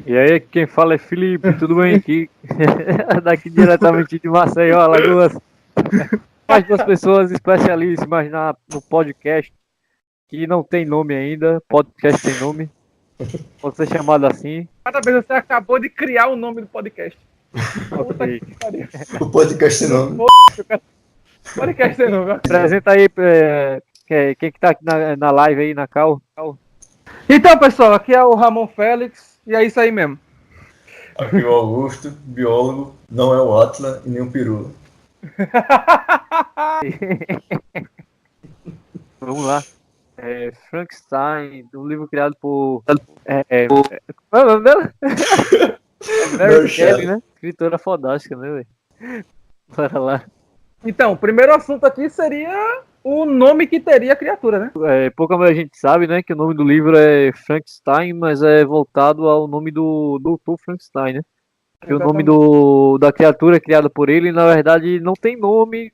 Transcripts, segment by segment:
E aí, quem fala é Felipe, tudo bem aqui? Daqui diretamente de Maceió, Alagoas. Mais duas pessoas especialíssimas no podcast, que não tem nome ainda, podcast sem nome, pode ser chamado assim. Parabéns, você acabou de criar o nome do podcast. Puta Ok. que pariu. O podcast sem nome. Podcast sem nome. Apresenta aí quem que tá aqui na live aí, na cal. Então, pessoal, aqui é o Ramon Félix e é isso aí mesmo. Aqui é o Augusto, biólogo, não é o Atlas e nem o Pirula. Vamos lá. Frankenstein, um livro criado por... Qual é o nome dela? Mary Shelley, né? Escritora fodástica, né, velho? Bora lá. Então, o primeiro assunto aqui seria o nome que teria a criatura, né? Pouca a gente sabe, né, que o nome do livro é Frankenstein, mas é voltado ao nome do Dr. Frankenstein, né? Que o nome da criatura criada por ele, na verdade, não tem nome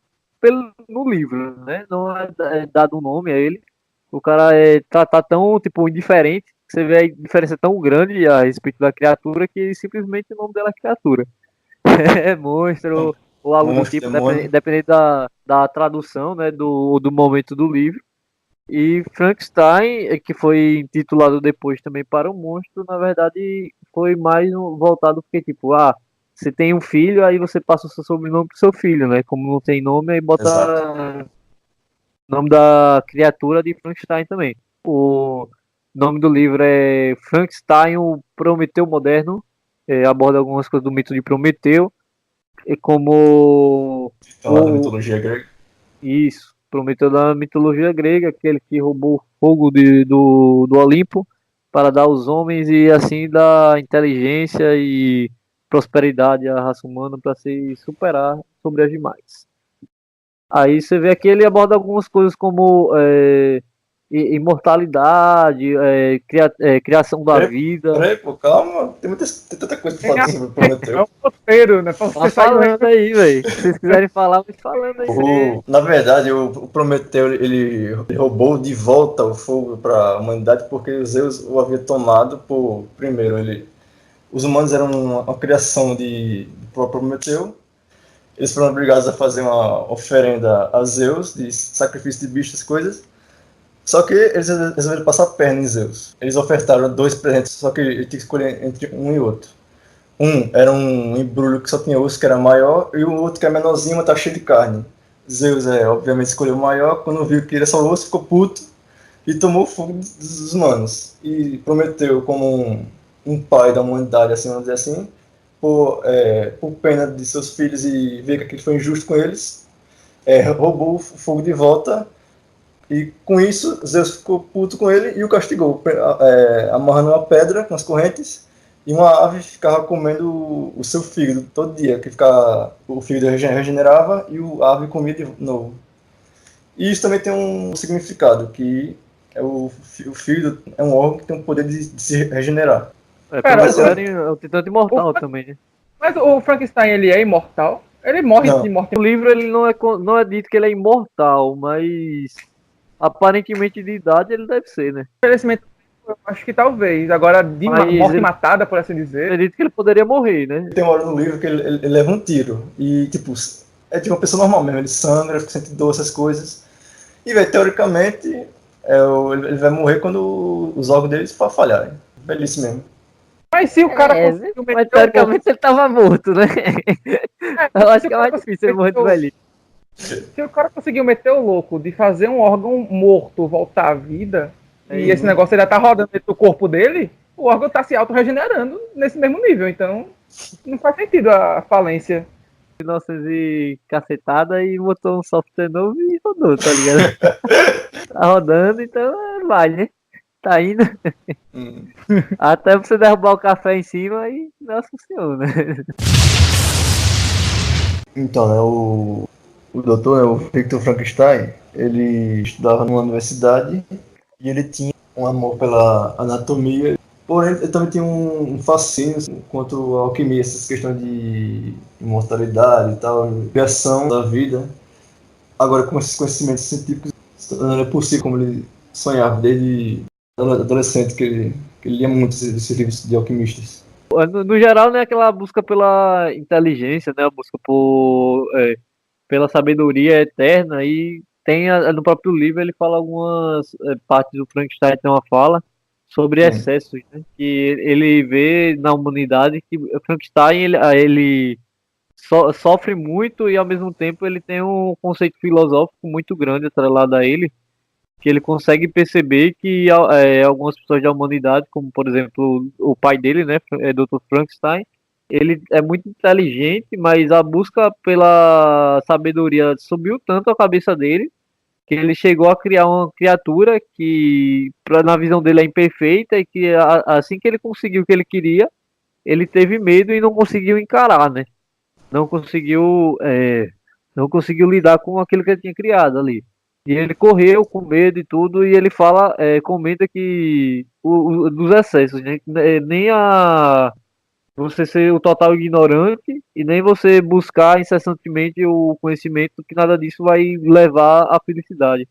no livro, né? Não é dado um nome a ele. O cara tá tão, tipo, indiferente, que você vê a diferença tão grande a respeito da criatura, que simplesmente o nome dela é criatura. É monstro ou algo do tipo, dependendo da tradução, né, do momento do livro. E Frankenstein, que foi intitulado depois também para o monstro, na verdade foi mais voltado porque, tipo, você tem um filho, aí você passa o seu sobrenome pro seu filho, né? Como não tem nome, aí bota o nome da criatura de Frankenstein também. O nome do livro é Frankenstein, o Prometeu Moderno, aborda algumas coisas do mito de Prometeu, e como... Falar da mitologia grega. Isso, Prometeu da mitologia grega, aquele que roubou o fogo do Olimpo para dar aos homens e assim dar inteligência e prosperidade à raça humana para se superar sobre as demais. Aí você vê que ele aborda algumas coisas como imortalidade, criação da vida. Peraí, pô, calma, tem tanta coisa pra falar sobre o Prometeu. É um roteiro, né? Tá falando aí, velho. Se vocês quiserem falar, vai falando aí. Na verdade, o Prometeu ele roubou de volta o fogo para a humanidade porque Zeus o havia tomado por. Primeiro, os humanos eram uma criação de Prometeu. Eles foram obrigados a fazer uma oferenda a Zeus, de sacrifício de bichos, coisas. Só que eles resolveram passar a perna em Zeus. Eles ofertaram 2 presentes, só que ele tinha que escolher entre um e outro. Um era um embrulho que só tinha osso, que era maior, e o outro que era menorzinho, mas tá cheio de carne. Zeus, obviamente, escolheu o maior. Quando viu que era só osso, ficou puto e tomou o fogo dos humanos. E prometeu, como um pai da humanidade, assim, vamos dizer assim, por pena de seus filhos e ver que aquilo foi injusto com eles, roubou o fogo de volta. E com isso, Zeus ficou puto com ele e o castigou, amarrando uma pedra com as correntes, e uma ave ficava comendo o seu fígado todo dia, que o fígado regenerava e a ave comia de novo. E isso também tem um significado, que o fígado é um órgão que tem o poder de se regenerar. É o titã imortal também, né? Mas o Frankenstein, ele é imortal? Ele morre de morte. No livro ele não é dito que ele é imortal, mas aparentemente de idade ele deve ser, né? Infelizmente, eu acho que talvez. Agora, de morte matada, por assim dizer. É dito que ele poderia morrer, né? Tem uma hora no livro que ele leva um tiro. E, tipo, é tipo uma pessoa normal mesmo. Ele sangra, sente dor, essas coisas. E, velho, teoricamente, ele vai morrer quando os órgãos dele falharem. Velhice mesmo. Mas se o cara conseguiu meter. Mas teoricamente ele tava morto, né? Eu acho que é mais difícil ele morrer de velhice. Se o cara conseguiu meter o louco de fazer um órgão morto voltar à vida, e esse negócio ainda tá rodando dentro do corpo dele, o órgão tá se auto-regenerando nesse mesmo nível. Então, não faz sentido a falência. 1900 e cacetada e botou um software novo e rodou, tá ligado? Tá rodando, então vai, né? Tá indo. Até você derrubar o café em cima e não funciona. Então, né, o doutor, né, o Victor Frankenstein, ele estudava numa universidade e ele tinha um amor pela anatomia, porém ele também tinha um fascínio quanto à alquimia, essas questões de imortalidade e tal, criação da vida. Agora, com esses conhecimentos científicos, não era possível como ele sonhava desde adolescente, que ele lia muito esses livros de alquimistas. No geral, né, aquela busca pela inteligência, né, a busca pela sabedoria eterna, e no próprio livro ele fala algumas partes do Frankenstein, tem uma fala sobre excessos, né, que ele vê na humanidade que o Frankenstein, ele sofre muito e ao mesmo tempo ele tem um conceito filosófico muito grande atrelado a ele, que ele consegue perceber que algumas pessoas da humanidade, como por exemplo o pai dele, né, Dr. Frankenstein, ele é muito inteligente, mas a busca pela sabedoria subiu tanto a cabeça dele que ele chegou a criar uma criatura que, na visão dele, é imperfeita, e que assim que ele conseguiu o que ele queria, ele teve medo e não conseguiu encarar, né? Não conseguiu, não conseguiu lidar com aquilo que ele tinha criado ali. E ele correu com medo e tudo, e ele fala, comenta que dos excessos, né? Nem você ser o total ignorante e nem você buscar incessantemente o conhecimento, que nada disso vai levar à felicidade.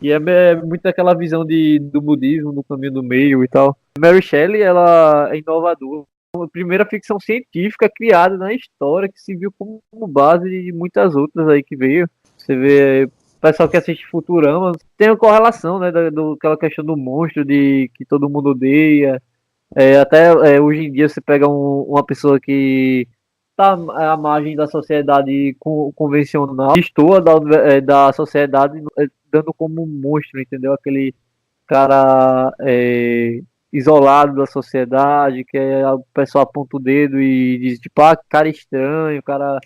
E é muito aquela visão do budismo, do caminho do meio e tal. Mary Shelley, ela é inovadora. A primeira ficção científica criada na história, que se viu como base de muitas outras aí que veio. Você vê o pessoal que assiste Futurama, tem uma correlação, né, aquela questão do monstro, de que todo mundo odeia. Até hoje em dia você pega uma pessoa que está à margem da sociedade convencional, destoa da sociedade, dando como um monstro, entendeu? Aquele cara isolado da sociedade, que o pessoal aponta o dedo e diz, tipo, cara estranho, cara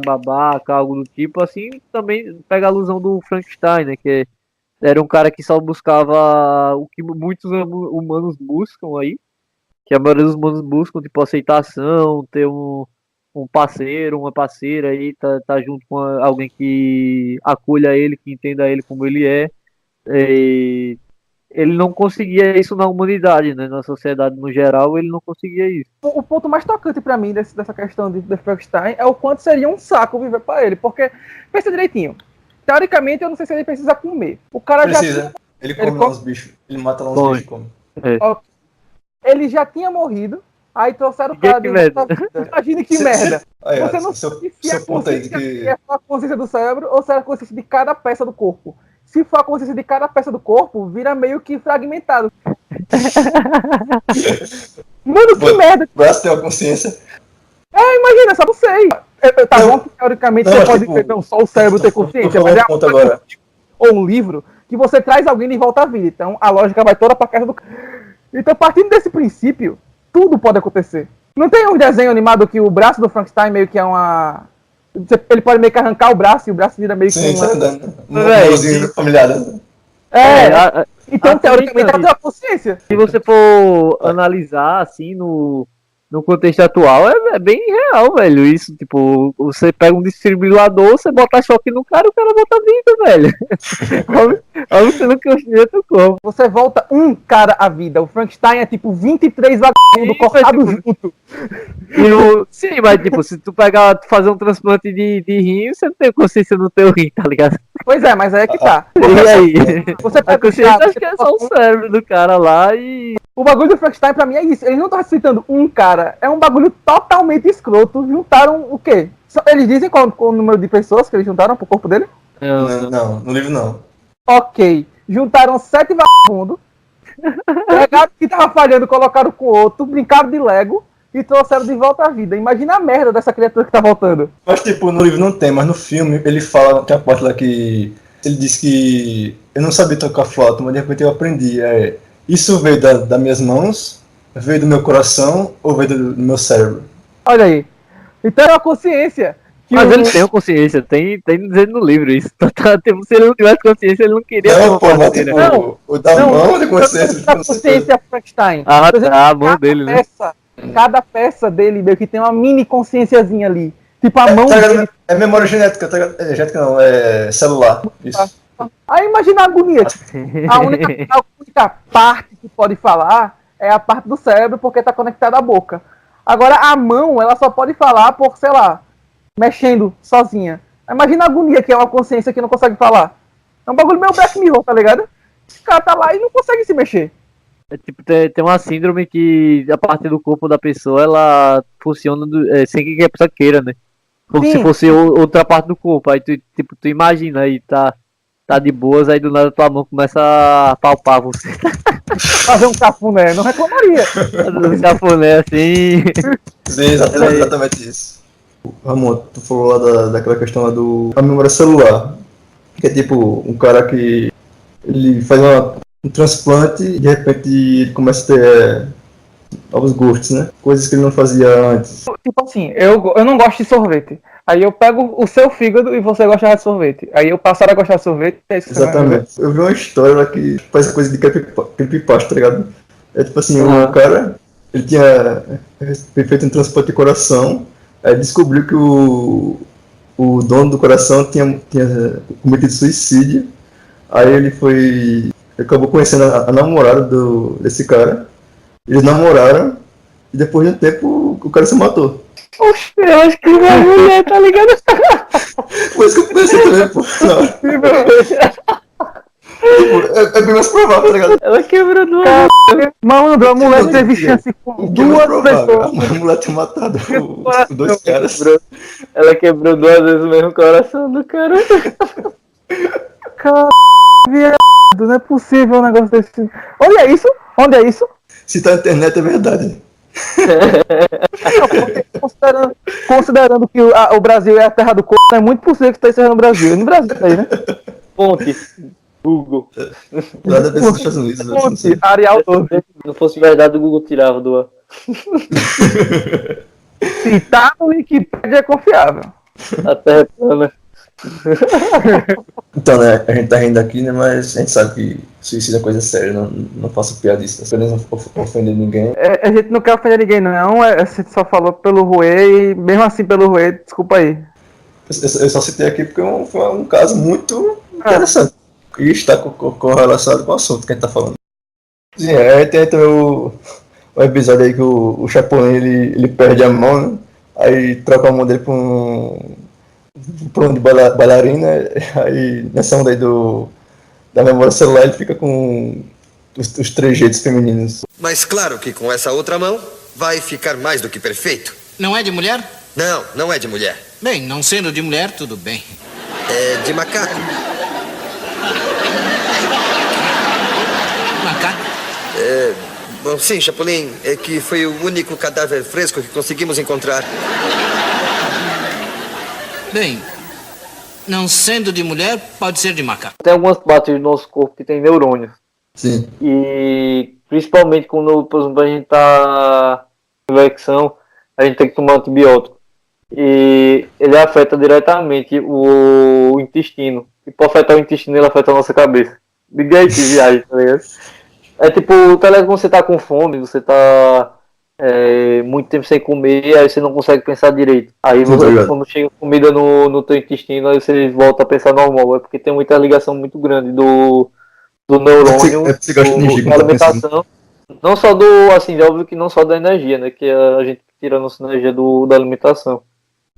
babaca, algo do tipo. Assim também pega a alusão do Frankenstein, né? Que era um cara que só buscava o que muitos humanos buscam aí, que a maioria dos humanos buscam, tipo, aceitação, ter um parceiro, uma parceira aí, tá junto com alguém que acolha ele, que entenda ele como ele é. E ele não conseguia isso na humanidade, né? Na sociedade no geral, ele não conseguia isso. O ponto mais tocante pra mim dessa questão de Frankenstein é o quanto seria um saco viver pra ele, porque, pensa direitinho, teoricamente eu não sei se ele precisa comer. O cara precisa. já... Ele come lá uns bichos, ele mata lá uns bichos e come. Ele já tinha morrido, aí trouxeram o cara de volta. Imagine que merda. Você não sabe se é a consciência do cérebro ou se é a consciência de cada peça do corpo. Se for a consciência de cada peça do corpo, vira meio que fragmentado. Mano, que merda. O braço tem uma consciência. Imagina, só não sei. Tá bom que teoricamente você pode dizer, não, só o cérebro ter consciência, mas ou um livro que você traz alguém de volta à vida. Então a lógica vai toda pra casa do... Então, partindo desse princípio, tudo pode acontecer. Não tem um desenho animado que o braço do Frankenstein meio que é uma... Ele pode meio que arrancar o braço e o braço vira meio que uma... familiar. Então, teoricamente, ela tem uma consciência. Se você for analisar, assim, no contexto atual, é bem real, velho. Isso, tipo, você pega um desfibrilador, você bota choque no cara, o cara bota vida, velho. Olha, você não construiu teu corpo. Você volta um cara à vida. O Frankenstein é tipo 23 vagabundos cortados junto. Sim, mas tipo, se tu fazer um transplante de rim, você não tem consciência no teu rim, tá ligado? Pois é, mas aí é que tá. E aí? Você a consciência acho que é só o cérebro do cara lá e... O bagulho do Frankenstein pra mim é isso. Eles não estão ressuscitando um cara. É um bagulho totalmente escroto. Juntaram o quê? Eles dizem qual o número de pessoas que eles juntaram pro corpo dele? Não, no livro não. Ok. Juntaram 7 vagabundos. Pegaram o que tava falhando, colocaram com o outro, brincaram de Lego e trouxeram de volta à vida. Imagina a merda dessa criatura que tá voltando. Mas tipo, no livro não tem, mas no filme ele fala, tem a parte lá que ele diz que eu não sabia tocar flauta, mas de repente eu aprendi. Isso veio das minhas mãos, veio do meu coração ou veio do meu cérebro? Olha aí. Então é uma consciência. Mas ele tem uma consciência, tem dizendo no livro isso. Se ele não tivesse consciência, ele não queria ter uma parceira. O da mão de consciência. A consciência Frankenstein. A mão dele, né? Cada peça dele meio que tem uma mini consciênciazinha ali. Tipo a mão dele. É memória genética, genética não, é celular. Isso. Aí imagina a agonia. A única parte que pode falar é a parte do cérebro, porque tá conectada à boca. Agora a mão, ela só pode falar por, sei lá, mexendo sozinha. Imagina a agonia que é uma consciência que não consegue falar. É um bagulho meio Black Mirror, tá ligado? O cara tá lá e não consegue se mexer. É tipo, tem uma síndrome que a parte do corpo da pessoa, ela funciona sem que a pessoa queira, né? Como se Sim. fosse outra parte do corpo. Aí tu imagina aí, tá de boas, aí do nada tua mão começa a palpar você. Fazer um cafuné, não reclamaria. Um cafuné assim. Sim, exatamente isso. Ramon, tu falou lá daquela questão lá da memória celular. Que é tipo, um cara que ele faz um transplante e de repente ele começa a ter novos gostos, né? Coisas que ele não fazia antes. Tipo assim, eu não gosto de sorvete. Aí eu pego o seu fígado e você gosta de sorvete. Aí eu passo a gostar de sorvete, é isso que você vai fazer. Exatamente. Eu vi uma história lá que faz coisa de creepypasta, tá ligado? É tipo assim, Uhum. o cara, ele tinha feito um transplante de coração, aí descobriu que o dono do coração tinha cometido suicídio, aí ele acabou conhecendo a namorada desse cara, eles namoraram, e depois de um tempo o cara se matou. Oxe, eu acho que minha mulher, tá ligado? Foi isso que eu pensei também, pô. Tipo, é bem mais provável, tá ligado? Ela quebrou duas. Mano, a mulher teve chance com O que é mais duas provável? pessoas. A mulher ter matado os dois caras. Ela quebrou 2 vezes o mesmo coração do cara. Cara, viado, não é possível um negócio desse. Olha isso, onde é isso? Se tá na internet é verdade. Considerando que o Brasil é a terra do corpo, é muito possível que isso esteja no Brasil. No Brasil tá aí, né? Fonte. Google. Lá dos Estados Unidos. Né? Fonte, Arial todo. Se não fosse verdade, o Google tirava do ar. Se tá no Wikipedia é confiável. A terra é plana. Então, né, a gente tá rindo aqui, né, mas a gente sabe que suicídio é coisa séria, não faço piadista, apenas não ofender ninguém. A gente não quer ofender ninguém, não. A gente só falou pelo Rui e mesmo assim pelo Rui, desculpa aí. Eu só citei aqui porque foi um caso muito interessante. E está correlacionado com o assunto que a gente tá falando. Sim, aí tem também o episódio aí que o Chapolin ele perde a mão, né? Aí troca a mão dele por um de bailarina, aí nessa onda aí da memória celular ele fica com os trejeitos femininos. Mas claro que com essa outra mão vai ficar mais do que perfeito. Não é de mulher? Não, não é de mulher. Bem, não sendo de mulher, tudo bem. É de macaco. Macaco? Bom, sim, Chapolin, é que foi o único cadáver fresco que conseguimos encontrar. Bem, não sendo de mulher, pode ser de macaco. Tem algumas partes do nosso corpo que tem neurônios. Sim. E principalmente quando, por exemplo, a gente tá com infecção, a gente tem que tomar antibiótico. E ele afeta diretamente o intestino. E por afetar o intestino, ele afeta a nossa cabeça. Diga aí que viagem, tá ligado? É tipo, tá ligado quando você tá com fome, você tá muito tempo sem comer, aí você não consegue pensar direito. Aí quando chega comida no teu intestino, aí você volta a pensar normal. É porque tem muita ligação muito grande do neurônio, da alimentação. Não só assim, óbvio que não só da energia, né? Que a gente tira a nossa energia da alimentação.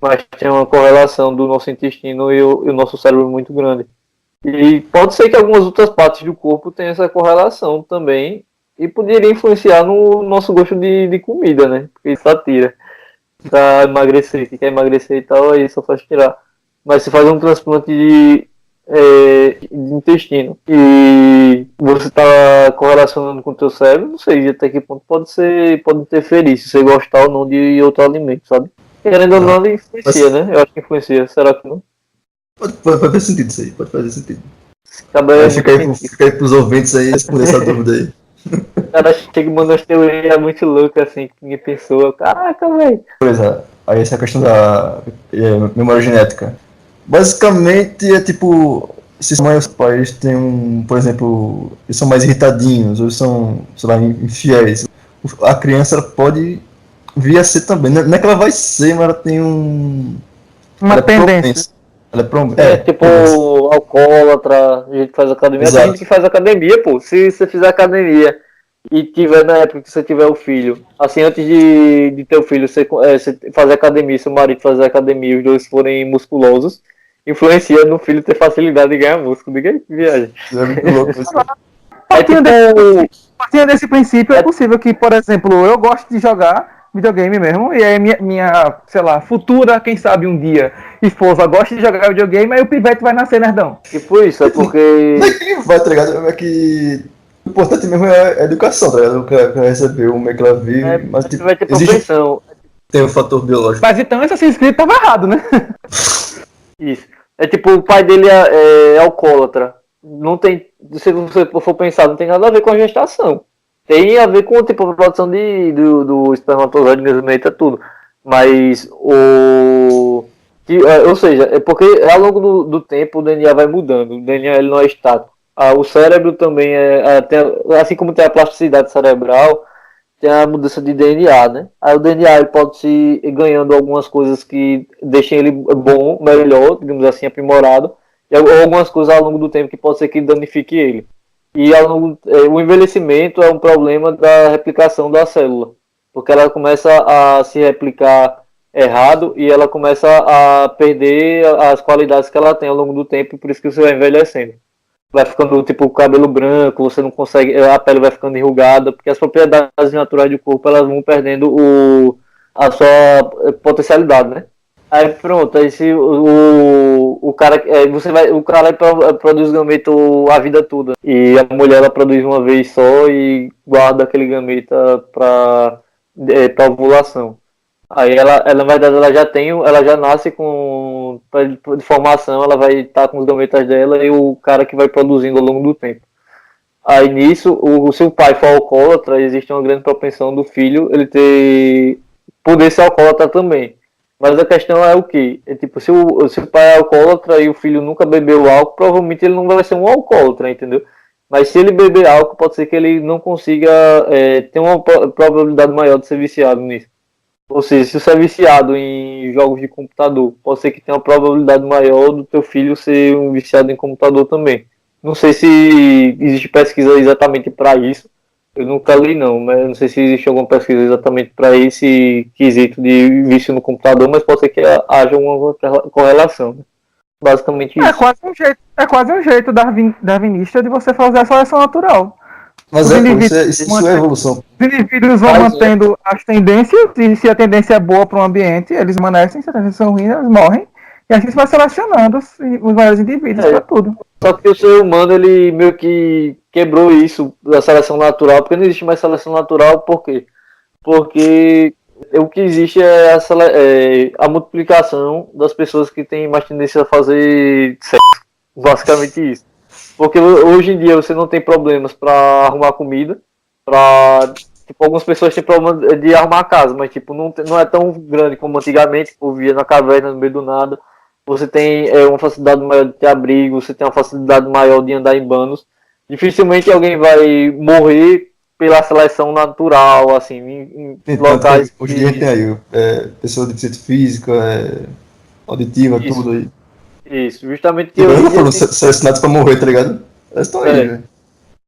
Mas tem uma correlação do nosso intestino e o nosso cérebro muito grande. E pode ser que algumas outras partes do corpo tenham essa correlação também. E poderia influenciar no nosso gosto de comida, né? Porque isso tira. Pra emagrecer, que quer emagrecer e tal, aí só faz tirar. Mas se faz um transplante de intestino e você tá correlacionando com o teu cérebro, não sei até que ponto pode interferir se você gostar ou não de outro alimento, sabe? Querendo ou não, ele influencia, né? Eu acho que influencia, será que não? Pode fazer sentido isso aí, pode fazer sentido. Fica aí pros ouvintes aí responder essa dúvida aí. O cara chega e manda umas teorias muito loucas assim, que ninguém pensou. Caraca, velho. Beleza, aí essa questão da memória genética. Basicamente é tipo, se os pais têm por exemplo, eles são mais irritadinhos, ou são, sei lá, infiéis, a criança ela pode vir a ser também. Não é que ela vai ser, mas ela tem uma tendência. Tipo, alcoólatra, a gente faz academia. Tem gente que faz academia, pô. Se você fizer academia e tiver na época que você tiver o filho, assim, antes de ter o filho, você fazer academia, seu marido fazer academia, os dois forem musculosos, influencia no filho ter facilidade de ganhar músculo. Diga aí, que viagem. É muito louco isso. É tipo Partindo desse princípio, é possível que, por exemplo, eu gosto de jogar videogame mesmo, e aí minha, sei lá, futura, quem sabe um dia, esposa gosta de jogar videogame, aí o pivete vai nascer nerdão. Tipo isso, é porque. Não é que vai, tá ligado? É que o importante mesmo é a educação, tá ligado? O que ela recebeu, como é que ela vive, mas tipo, vai ter existe, propensão. tem um fator biológico. Mas então esse Assassin's Creed tava errado, né? Isso. É tipo, o pai dele é alcoólatra. Não tem. Se você for pensar, não tem nada a ver com a gestação. Tem a ver com tipo, a produção do espermatozoide, gameta, tudo. Mas ou seja, é porque ao longo do tempo o DNA vai mudando. O DNA ele não é estático. O cérebro também assim como tem a plasticidade cerebral, tem a mudança de DNA, né? Aí o DNA ele pode se ir ganhando algumas coisas que deixem ele bom, melhor, digamos assim, aprimorado, ou algumas coisas ao longo do tempo que pode ser que danifique ele. E o envelhecimento é um problema da replicação da célula, porque ela começa a se replicar errado e ela começa a perder as qualidades que ela tem ao longo do tempo, e por isso que você vai envelhecendo. Vai ficando tipo cabelo branco, você não consegue, a pele vai ficando enrugada, porque as propriedades naturais do corpo elas vão perdendo a sua potencialidade, né? Aí pronto, aí se o cara o cara produz gameta a vida toda e a mulher ela produz uma vez só e guarda aquele gameta para ovulação. Aí ela na verdade ela já nasce com de formação, ela vai estar com os gametas dela e o cara que vai produzindo ao longo do tempo. Aí nisso, se o pai for alcoólatra, existe uma grande propensão do filho ele poder ser alcoólatra também. Mas a questão é o que? É tipo, se o pai é alcoólatra e o filho nunca bebeu álcool, provavelmente ele não vai ser um alcoólatra, entendeu? Mas se ele beber álcool, pode ser que ele não consiga ter uma probabilidade maior de ser viciado nisso. Ou seja, se você é viciado em jogos de computador, pode ser que tenha uma probabilidade maior do teu filho ser um viciado em computador também. Não sei se existe pesquisa exatamente para isso. Eu nunca li não, mas não sei se existe alguma pesquisa exatamente para esse quesito de vício no computador, mas pode ser que haja uma correlação. Né? Basicamente isso. É quase um jeito darwinista de você fazer a seleção natural. Mas isso é evolução. Os indivíduos vão mantendo as tendências, e se a tendência é boa para o ambiente, eles permanecem, se a tendência é ruim, eles morrem. E a gente vai selecionando os melhores indivíduos para tudo. Só que o ser humano, ele meio que quebrou isso da seleção natural, porque não existe mais seleção natural, por quê? Porque o que existe é a multiplicação das pessoas que têm mais tendência a fazer sexo. Basicamente isso. Porque hoje em dia você não tem problemas para arrumar comida, tipo, algumas pessoas têm problema de arrumar a casa, mas tipo, não é tão grande como antigamente, que eu via na caverna, no meio do nada. Você tem uma facilidade maior de ter abrigo, você tem uma facilidade maior de andar em bandos. Dificilmente alguém vai morrer pela seleção natural, assim, em locais... Hoje em dia tem aí pessoa de deficiência física, auditiva, Isso. tudo aí. Isso, justamente que eu não foram selecionados pra morrer, tá ligado? Eles estão aí, velho.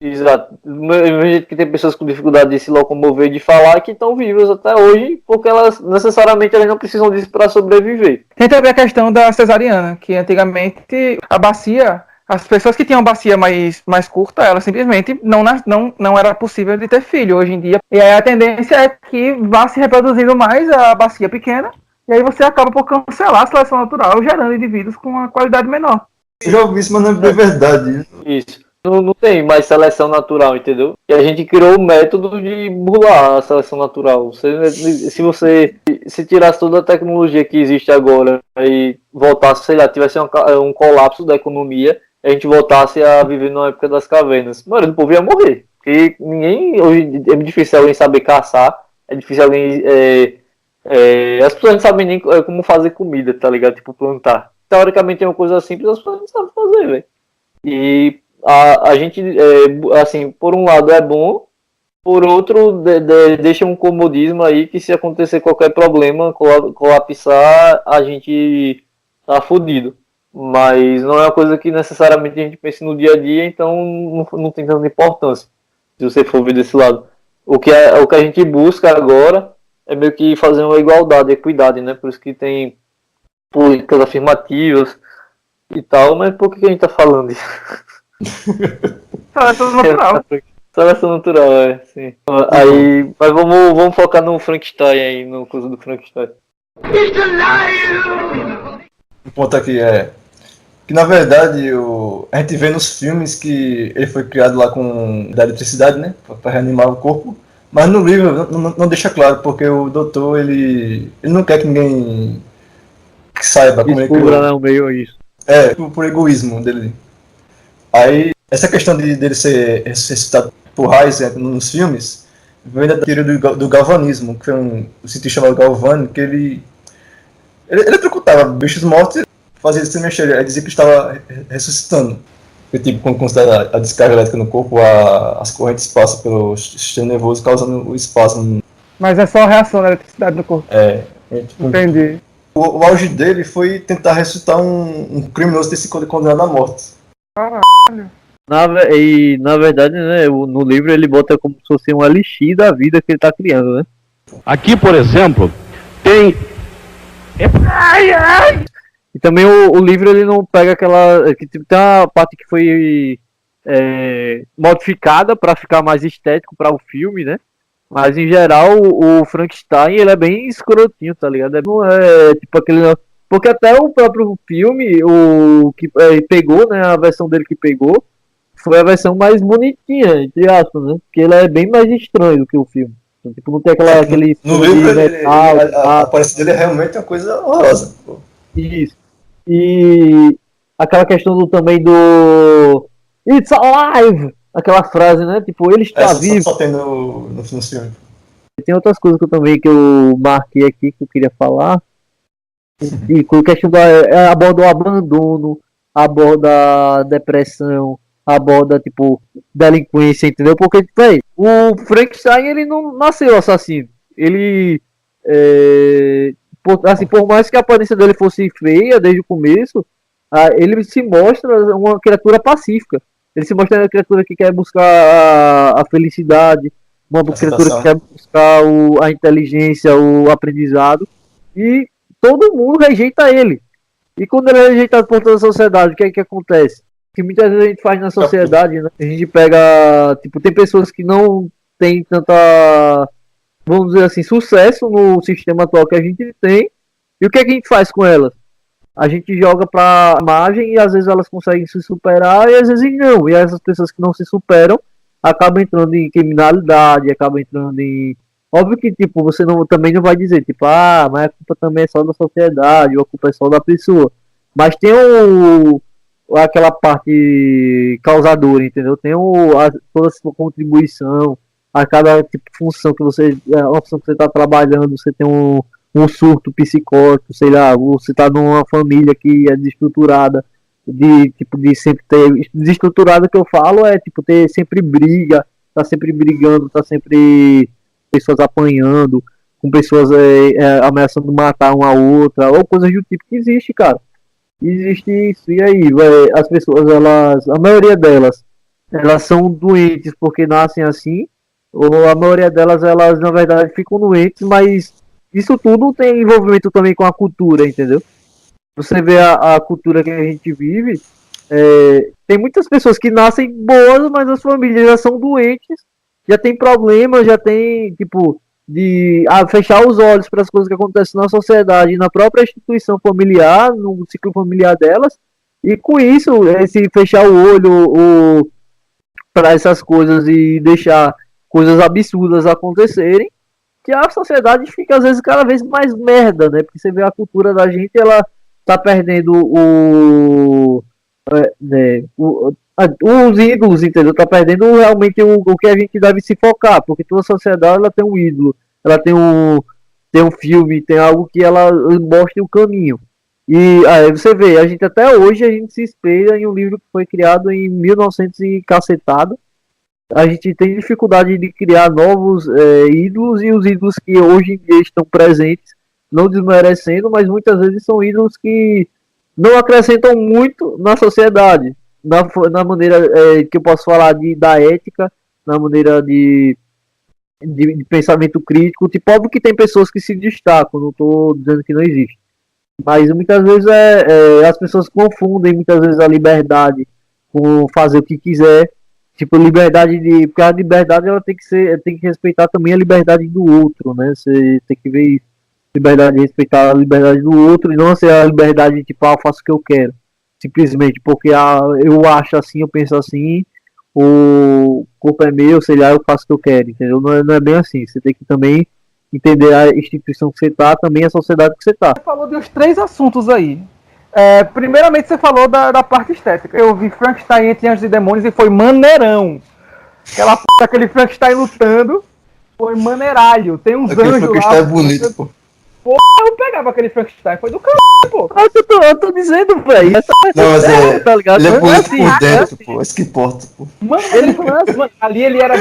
Exato. Mesmo jeito que tem pessoas com dificuldade de se locomover e de falar que estão vivas até hoje, porque elas não precisam disso para sobreviver. Tem também a questão da cesariana, que antigamente a bacia, as pessoas que tinham bacia mais curta, elas simplesmente não era possível de ter filho hoje em dia. E aí a tendência é que vá se reproduzindo mais a bacia pequena, e aí você acaba por cancelar a seleção natural, gerando indivíduos com uma qualidade menor. Eu já ouvi isso, mas não é verdade. Isso. Não tem mais seleção natural, entendeu? E a gente criou o método de burlar a seleção natural. Se tirasse toda a tecnologia que existe agora e voltasse, sei lá, tivesse um colapso da economia, a gente voltasse a viver na época das cavernas, mano, o povo ia morrer. Porque hoje é difícil alguém saber caçar, é difícil alguém... as pessoas não sabem nem como fazer comida, tá ligado? Tipo, plantar. Teoricamente é uma coisa simples, as pessoas não sabem fazer, velho. E a gente, assim, por um lado é bom, por outro deixa um comodismo aí que se acontecer qualquer problema, colapsar, a gente tá fudido. Mas não é uma coisa que necessariamente a gente pense no dia a dia, então não tem tanta importância, se você for ver desse lado. O que a gente busca agora é meio que fazer uma igualdade, equidade, né? Por isso que tem políticas afirmativas e tal, mas por que a gente tá falando isso? Seleção natural. Seleção natural, sim. Aí, mas vamos focar no Frankenstein aí, no coisa do Frankenstein. O ponto aqui é que, na verdade, a gente vê nos filmes que ele foi criado lá com da eletricidade, né? Pra reanimar o corpo. Mas no livro não deixa claro, porque o doutor, ele não quer que ninguém saiba como ele criou. Descubra, né, o meio isso. Por egoísmo dele. Aí, essa questão dele ser ressuscitado por raios nos filmes, vem da teoria do galvanismo, que foi um cientista chamado Galvani, que ele eletrocutava bichos mortos e fazia eles se mexer, aí dizia que estava ressuscitando. Porque, tipo, quando considera a descarga elétrica no corpo, as correntes passam pelo sistema nervoso, causando o espasmo. Mas é só a reação da eletricidade no corpo. Tipo, Entendi. o auge dele foi tentar ressuscitar um criminoso ter sido condenado à morte. Caralho. Na verdade, né, no livro ele bota como se fosse um elixir da vida que ele tá criando, né? Aqui, por exemplo, tem... E também o livro ele não pega aquela... que tipo, tem uma parte que foi modificada para ficar mais estético para o filme, né? Mas em geral o Frankenstein ele é bem escrotinho, tá ligado? Não é tipo aquele... Porque até o próprio filme, o que pegou, né, a versão dele que pegou, foi a versão mais bonitinha, entre aspas, né? Porque ele é bem mais estranho do que o filme. Então, tipo, não tem aquele... No livro, a aparência dele é realmente uma coisa horrorosa. Pô. Isso. E aquela questão também do... It's alive! Aquela frase, né? Tipo, ele está vivo. Só tem no filme. Tem outras coisas que eu marquei aqui que eu queria falar. E com a questão aborda o abandono, aborda a depressão, aborda, tipo, delinquência, entendeu? Porque, véi, o Frankenstein, ele não nasceu assassino. Ele, por mais que a aparência dele fosse feia desde o começo, ele se mostra uma criatura pacífica. Ele se mostra uma criatura que quer buscar a felicidade, uma criatura que quer buscar a inteligência, o aprendizado, e todo mundo rejeita ele. E quando ele é rejeitado por toda a sociedade, o que é que acontece? Que muitas vezes a gente faz na sociedade, né? A gente pega, tipo, tem pessoas que não tem tanta, vamos dizer assim, sucesso no sistema atual que a gente tem. E o que é que a gente faz com elas? A gente joga pra margem e às vezes elas conseguem se superar e às vezes não. E essas pessoas que não se superam acabam entrando em criminalidade, acabam entrando em... Óbvio que, tipo, você também não vai dizer, tipo, mas a culpa também é só da sociedade, ou a culpa é só da pessoa. Mas tem aquela parte causadora, entendeu? Tem toda a sua contribuição, a cada tipo de função que você, a opção que você está trabalhando, você tem um surto psicótico, sei lá, você está numa família que é desestruturada, de sempre ter, desestruturada que eu falo é, tipo, ter sempre briga, tá sempre brigando, tá sempre pessoas apanhando, com pessoas ameaçando matar uma a outra, ou coisas do tipo que existe, cara. Existe isso, e aí, as pessoas, a maioria delas, elas são doentes porque nascem assim, ou a maioria delas, elas na verdade ficam doentes, mas isso tudo tem envolvimento também com a cultura, entendeu? Você vê a cultura que a gente vive, tem muitas pessoas que nascem boas, mas as famílias já são doentes, já tem problemas, já tem, tipo, de fechar os olhos para as coisas que acontecem na sociedade, na própria instituição familiar, no ciclo familiar delas, e com isso, esse fechar o olho para essas coisas e deixar coisas absurdas acontecerem, que a sociedade fica às vezes cada vez mais merda, né? Porque você vê a cultura da gente, ela tá perdendo os ídolos, entendeu? Tá perdendo realmente o que a gente deve se focar, porque toda sociedade ela tem um ídolo, ela tem um filme, tem algo que ela mostre o caminho. E aí você vê, a gente até hoje a gente se espelha em um livro que foi criado em 1900 e cacetado. A gente tem dificuldade de criar novos ídolos, e os ídolos que hoje em dia estão presentes, não desmerecendo, mas muitas vezes são ídolos que não acrescentam muito na sociedade, na maneira que eu posso falar da ética, na maneira de pensamento crítico. Tipo, óbvio que tem pessoas que se destacam, não estou dizendo que não existe, mas muitas vezes as pessoas confundem muitas vezes a liberdade com fazer o que quiser. Tipo, liberdade de. Porque a liberdade ela tem que respeitar também a liberdade do outro, né? Você tem que ver isso. Liberdade de respeitar a liberdade do outro e não ser a liberdade de tipo, eu faço o que eu quero. Simplesmente porque eu acho assim, eu penso assim, o corpo é meu, sei lá, eu faço o que eu quero, entendeu? Não é bem assim. Você tem que também entender a instituição que você tá, também a sociedade que você tá. Você falou de uns 3 assuntos aí. Primeiramente, você falou da parte estética. Eu vi Frankenstein entre Anjos e Demônios e foi maneirão. Aquele Frankenstein lutando foi maneiralho. Tem uns Aquele anjos lá. Frankenstein é bonito, pô. Eu pegava aquele Frankenstein, foi do caralho, pô. Eu tô dizendo, velho. Não, mas tá ligado? ele é Não bonito assim, por dentro, assim. pô. Isso que importa, pô. Mano, mano, ali ele era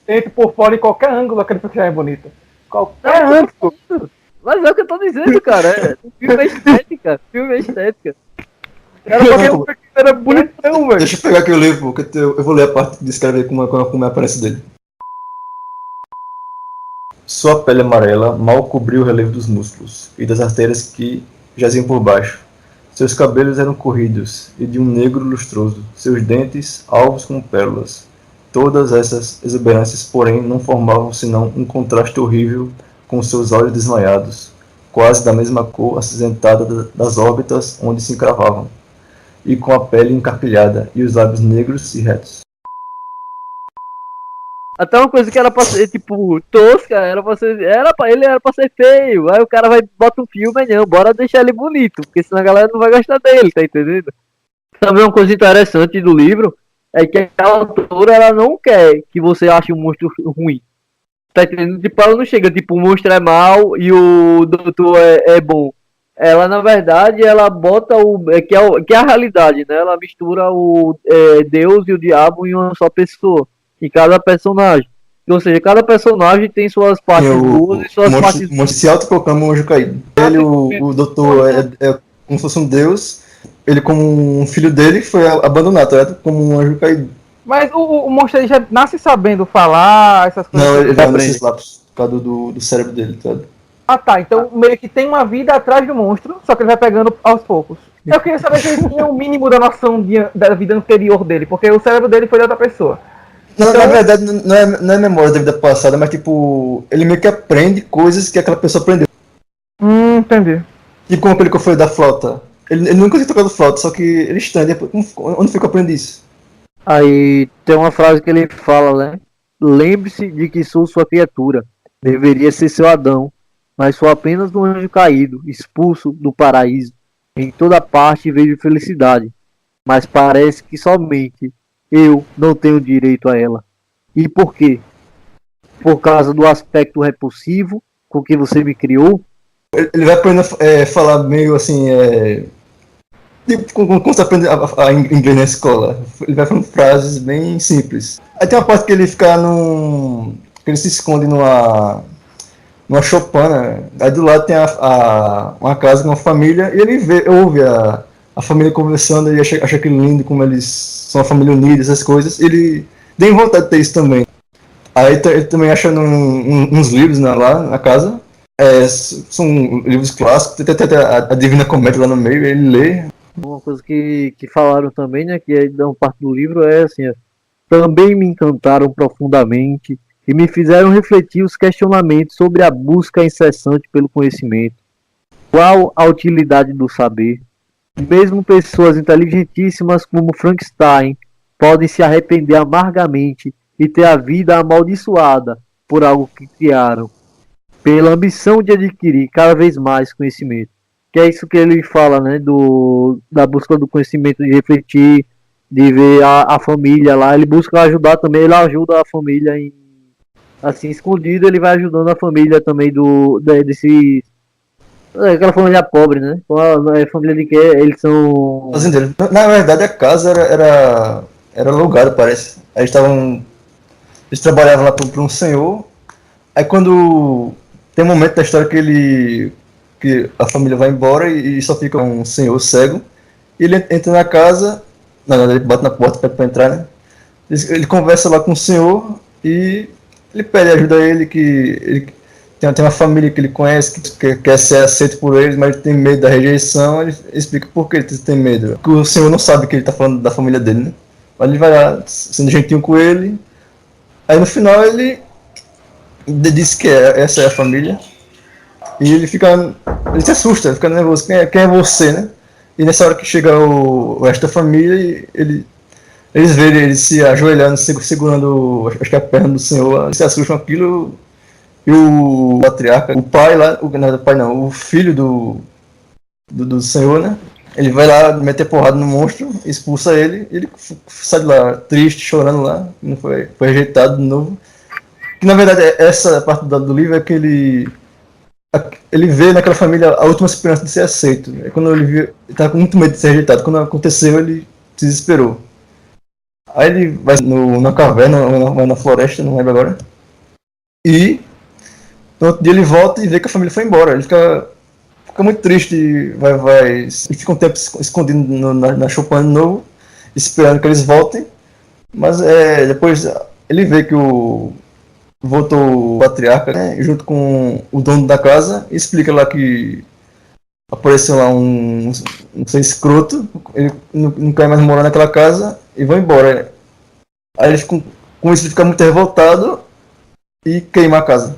dentro por fora, em qualquer ângulo aquele Frankenstein é bonito. Qualquer ângulo. Mas é o que eu tô dizendo, cara. Filme é estética. Filme é estética. Era porque o Frankenstein era bonitão, velho. Deixa eu pegar aqui o livro, porque eu vou ler a parte que descreve como é a aparência dele. Sua pele amarela mal cobriu o relevo dos músculos e das artérias que jaziam por baixo. Seus cabelos eram corridos e de um negro lustroso, seus dentes alvos como pérolas. Todas essas exuberâncias, porém, não formavam senão um contraste horrível com seus olhos desmaiados, quase da mesma cor acinzentada das órbitas onde se encravavam, e com a pele encarpilhada e os lábios negros e retos. Até uma coisa que era pra ser, tipo, tosca, ele era pra ser feio. Aí o cara bota um filme, não, bora deixar ele bonito, porque senão a galera não vai gostar dele, tá entendendo? Também uma coisa interessante do livro é que a autora, ela não quer que você ache um monstro ruim. Tá entendendo? Tipo, ela não chega, tipo, o monstro é mau e o doutor é bom. Ela, na verdade, ela bota que é a realidade, né? Ela mistura Deus e o diabo em uma só pessoa. Em cada personagem. Ou seja, cada personagem tem suas partes boas e suas partes... O monstro se autoproclama um anjo caído. Ele, o doutor, é como se fosse um deus. Ele, como um filho dele, foi abandonado, tá? Como um anjo caído. Mas o monstro ele já nasce sabendo falar, essas coisas. Não, ele vai nesses lápis, por causa do cérebro dele, tá? Ah, tá. Então meio que tem uma vida atrás do monstro, só que ele vai pegando aos poucos. Eu queria saber se ele tinha o mínimo da noção da vida anterior dele, porque o cérebro dele foi de outra pessoa. Não, na verdade, não é memória da vida passada, mas tipo, ele meio que aprende coisas que aquela pessoa aprendeu. Entendi. E como aquele que eu falei da flauta. Ele nunca tinha tocado flauta, só que ele estende. Onde foi que eu aprendi isso? Aí tem uma frase que ele fala, né? Lembre-se de que sou sua criatura. Deveria ser seu Adão, mas sou apenas um anjo caído, expulso do paraíso. Em toda parte vejo felicidade, mas parece que somente eu não tenho direito a ela. E por quê? Por causa do aspecto repulsivo com que você me criou? Ele vai aprendendo a falar meio assim, tipo, como você aprende a inglês na escola. Ele vai falando frases bem simples. Aí tem uma parte que ele fica que ele se esconde numa choupana. Aí do lado tem uma casa com uma família e ele ouve a família conversando e acha aquilo lindo, como eles são uma família unida, essas coisas. Ele tem vontade de ter isso também. Aí ele também acha uns livros lá na casa. São livros clássicos, tem até a Divina Comédia lá no meio, ele lê. Uma coisa que falaram também, né, que é uma parte do livro é assim, também me encantaram profundamente e me fizeram refletir os questionamentos sobre a busca incessante pelo conhecimento. Qual a utilidade do saber? Mesmo pessoas inteligentíssimas como Frankenstein podem se arrepender amargamente e ter a vida amaldiçoada por algo que criaram, pela ambição de adquirir cada vez mais conhecimento. Que é isso que ele fala, né, da busca do conhecimento, de refletir, de ver a família lá. Ele busca ajudar também, ele ajuda a família assim, escondido, ele vai ajudando a família também desse... Aquela família pobre, né? A família de que eles são... Na verdade, a casa era alugada, parece. Eles trabalhavam lá para um senhor. Aí quando tem um momento da história que a família vai embora e só fica um senhor cego. E ele entra na casa, ele bate na porta para entrar, né? Ele conversa lá com o senhor e ele pede ajuda a ele, que ele tem uma família que ele conhece, que quer ser aceito por eles, mas ele tem medo da rejeição. Ele explica por que ele tem medo. Porque o senhor não sabe que ele está falando da família dele, né? Aí ele vai lá, sendo gentil com ele. Aí no final ele diz que essa é a família. E ele se assusta, fica nervoso. Quem é você, né? E nessa hora que chega o resto da família, eles veem ele se ajoelhando, segurando, acho que a perna do Senhor, eles se assustam com aquilo. E o patriarca, o pai lá, o filho do Senhor, né? Ele vai lá meter porrada no monstro, expulsa ele, e ele sai de lá triste, chorando lá, não foi rejeitado de novo. Que na verdade essa parte do livro é que ele vê naquela família a última esperança de ser aceito. É quando ele estava com muito medo de ser rejeitado. Quando aconteceu, ele se desesperou. Aí ele vai na caverna, vai na floresta, não lembro agora. E no outro dia ele volta e vê que a família foi embora. Ele fica muito triste, ele fica um tempo escondido na choupana de novo, esperando que eles voltem. Mas depois ele vê que voltou o patriarca, né, junto com o dono da casa, e explica lá que apareceu lá um ser escroto, ele não quer mais morar naquela casa e vai embora. Aí ele com isso ele fica muito revoltado e queima a casa.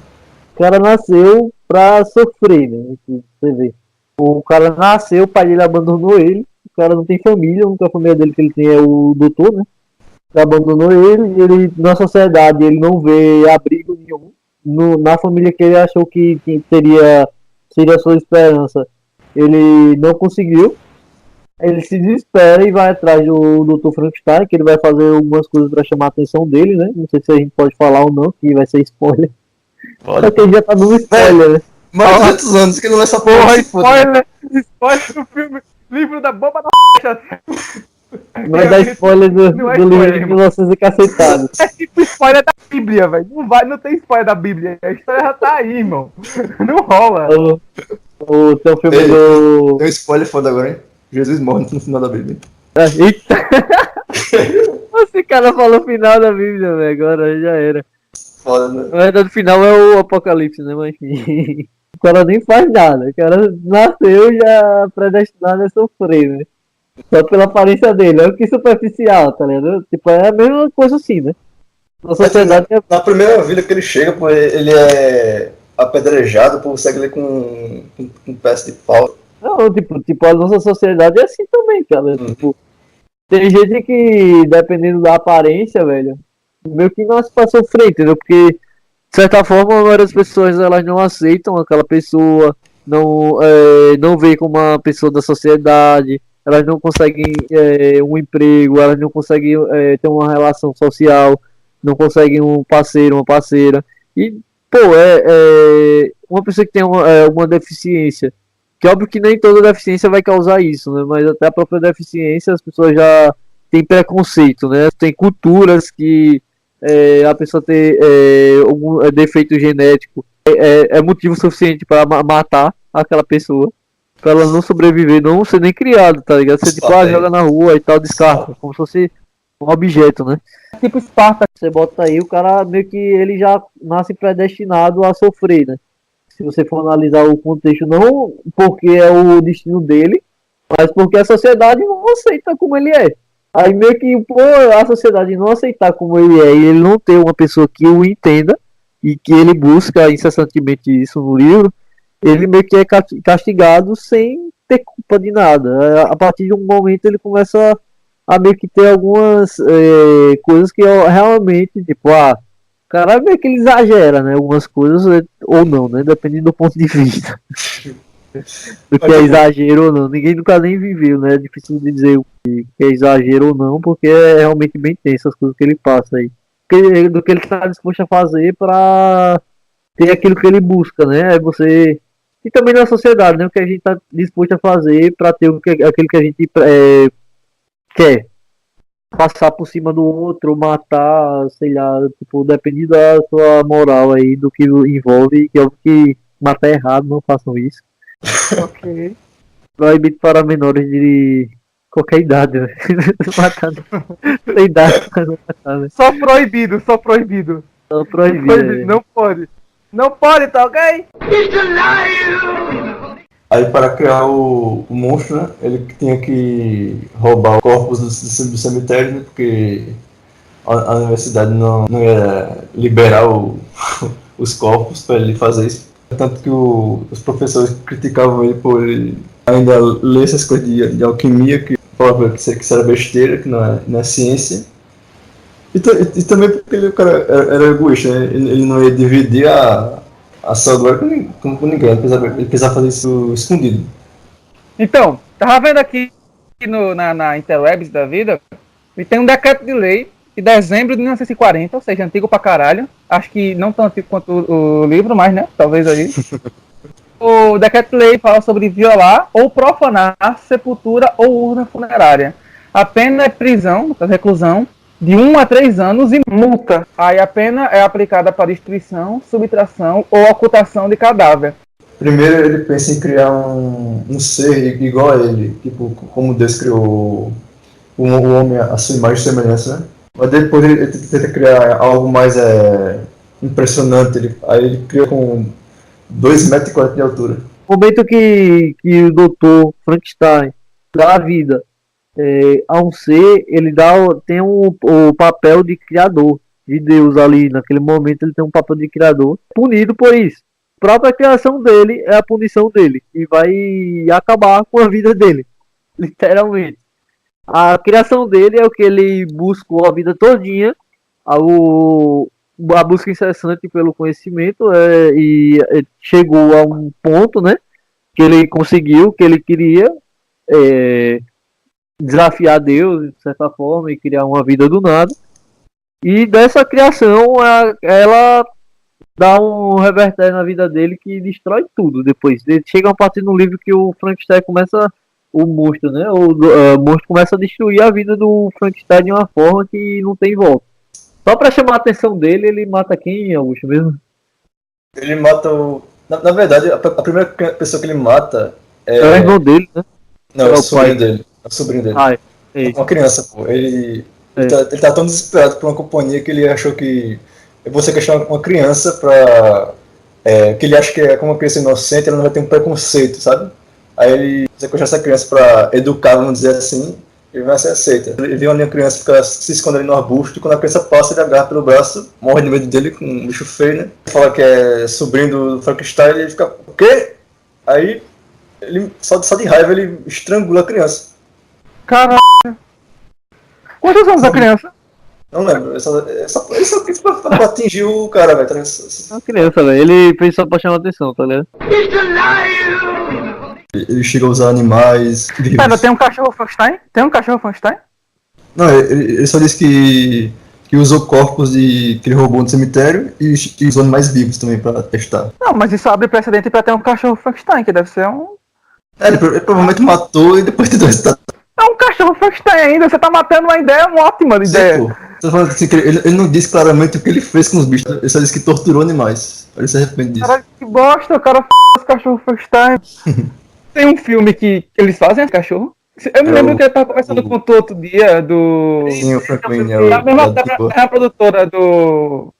O cara nasceu pra sofrer, né? Você vê. O cara nasceu, o pai dele abandonou ele, o cara não tem família, a única família dele que ele tem é o doutor, né? Abandonou ele na sociedade ele não vê abrigo nenhum. Na família que ele achou que seria a sua esperança, ele não conseguiu. Ele se desespera e vai atrás do Dr. Frankenstein, que ele vai fazer algumas coisas para chamar a atenção dele, né? Não sei se a gente pode falar ou não, que vai ser spoiler. Pode. Só que ele já tá dando spoiler, né? Mais de 200 anos que não é essa porra. Spoiler do filme, livro da bomba da Vai dar spoiler do Não é livro spoiler, de irmão. 1900 e cacetado. É tipo spoiler da Bíblia, velho. Não tem spoiler da Bíblia. A história já tá aí, irmão. Não rola. Tem um filme Ei. do... Tem um spoiler foda agora, hein? Jesus morre no final da Bíblia. Eita! Esse cara falou o final da Bíblia, velho. Agora já era. Foda, né? Na verdade, o final é o Apocalipse, né? Mas enfim. O cara nem faz nada. O cara nasceu já predestinado a sofrer, né? Só pela aparência dele. É o que superficial, tá ligado? Tipo, é a mesma coisa assim, né? Na sociedade é. Na primeira vila que ele chega, pô, ele é apedrejado, pô, segue ele com peça de pau. Não, tipo, a nossa sociedade é assim também, cara. Tipo, tem gente que, dependendo da aparência, velho, meio que nasce pra sofrer, entendeu? Porque, de certa forma, várias pessoas elas não aceitam aquela pessoa, não vê como uma pessoa da sociedade, elas não conseguem um emprego, elas não conseguem ter uma relação social, não conseguem um parceiro, uma parceira. E, pô, uma pessoa que tem uma deficiência, que óbvio que nem toda deficiência vai causar isso, né? Mas até a própria deficiência as pessoas já têm preconceito, né? Tem culturas que a pessoa ter algum defeito genético é motivo suficiente para matar aquela pessoa, para ela não sobreviver, não ser nem criado, tá ligado? Você tipo, joga na rua e tal, descarta, como se fosse um objeto, né? Tipo Esparta, você bota aí, o cara meio que ele já nasce predestinado a sofrer, né? Se você for analisar o contexto, não porque é o destino dele, mas porque a sociedade não aceita como ele é. Aí meio que por a sociedade não aceitar como ele é e ele não ter uma pessoa que o entenda e que ele busca incessantemente isso no livro, ele meio que é castigado sem ter culpa de nada. A partir de um momento ele começa a meio que ter algumas coisas que realmente, tipo, o cara meio que ele exagera, né? Algumas coisas, ou não, né? Dependendo do ponto de vista. Do que é exagero ou não. Ninguém nunca nem viveu, né? É difícil de dizer o que é exagero ou não, porque é realmente bem tenso as coisas que ele passa aí. Do que ele está disposto a fazer para ter aquilo que ele busca, né? É você. E também na sociedade, né? O que a gente está disposto a fazer para ter aquilo que a gente quer. Passar por cima do outro, matar, sei lá, tipo, dependendo da sua moral aí, do que envolve, que é óbvio que matar é errado, não façam isso. Ok. Proibido para menores de qualquer idade, né? Matar sem idade para não matar, né? Só proibido. Só proibido. Não pode. Não pode, tá ok? Aí para criar o monstro, né, ele tinha que roubar os corpos do cemitério, né, porque a universidade não ia liberar os corpos para ele fazer isso. Tanto que os professores criticavam ele por ele ainda ler essas coisas de alquimia, que falava que isso era besteira, que não é ciência. E também porque o cara era egoísta, né? Ele não ia dividir a sua glória com ninguém, ele precisava fazer isso escondido. Então, tava vendo aqui na Interwebs da vida, e tem um decreto de lei de dezembro de 1940, ou seja, antigo pra caralho. Acho que não tão antigo quanto o livro, mas, né, talvez aí. O decreto de lei fala sobre violar ou profanar sepultura ou urna funerária. A pena é prisão, reclusão, de 1 a 3 anos e multa. Aí a pena é aplicada para destruição, subtração ou ocultação de cadáver. Primeiro ele pensa em criar um ser igual a ele, tipo como Deus criou o homem à sua imagem e semelhança, né? Mas depois ele tenta criar algo mais impressionante, aí ele cria com 2,40 m de altura. No momento que o Dr. Frankenstein dá a vida a um ser, ele tem o papel de criador, de Deus ali. Naquele momento ele tem um papel de criador, punido por isso. A própria criação dele é a punição dele, e vai acabar com a vida dele, literalmente. A criação dele é o que ele buscou a vida todinha, a busca incessante pelo conhecimento, e chegou a um ponto, né, que ele conseguiu, que ele queria desafiar Deus, de certa forma, e criar uma vida do nada. E dessa criação, ela dá um revertério na vida dele que destrói tudo depois. Chega uma parte no livro que o Frankenstein começa, o monstro, né, o monstro começa a destruir a vida do Frankenstein de uma forma que não tem volta. Só pra chamar a atenção dele, ele mata quem, Augusto, mesmo? Ele mata Na verdade, a primeira pessoa que ele mata é o irmão dele, né? Não, é o sobrinho dele. É o sobrinho dele. É uma criança, pô. Ele tá tão desesperado por uma companhia que ele achou que você quer chamar uma criança pra... que ele acha que é como uma criança inocente, ela não vai ter um preconceito, sabe? Aí ele sequestra essa criança pra educar, vamos dizer assim, e vai ser aceita. Ele vê uma criança ficar se escondendo no arbusto, e quando a criança passa, ele agarra pelo braço, morre de medo dele, com um bicho feio, né? Fala que é sobrinho do Frankenstein, e ele fica, o quê? Aí, ele, só de raiva, ele estrangula a criança. Caralho! Quantos anos a criança? Não lembro, ele só fez pra atingir o cara, velho. É uma criança, velho. Ele fez só pra chamar atenção, tá ligado? Ele chega a usar animais. Pera, tem um cachorro Frankenstein? Tem um cachorro Frankenstein? Não, ele só disse que usou corpos que ele roubou no cemitério e usou animais vivos também pra testar. Não, mas isso abre precedente pra ter um cachorro Frankenstein, que deve ser um... Ele provavelmente matou e depois tentou testar. É um cachorro Frankenstein ainda, você tá matando uma ideia, uma ótima ideia. Sim, pô. Você tá falando assim, que ele não disse claramente o que ele fez com os bichos, ele só disse que torturou animais. Ele se arrepende disso. Caralho, que bosta, o cara os cachorros Frankenstein. Tem um filme que eles fazem esse cachorro. Eu me lembro que eu tava conversando com tu outro dia do... Sim, o Franklin é o... Da mesma produtora do...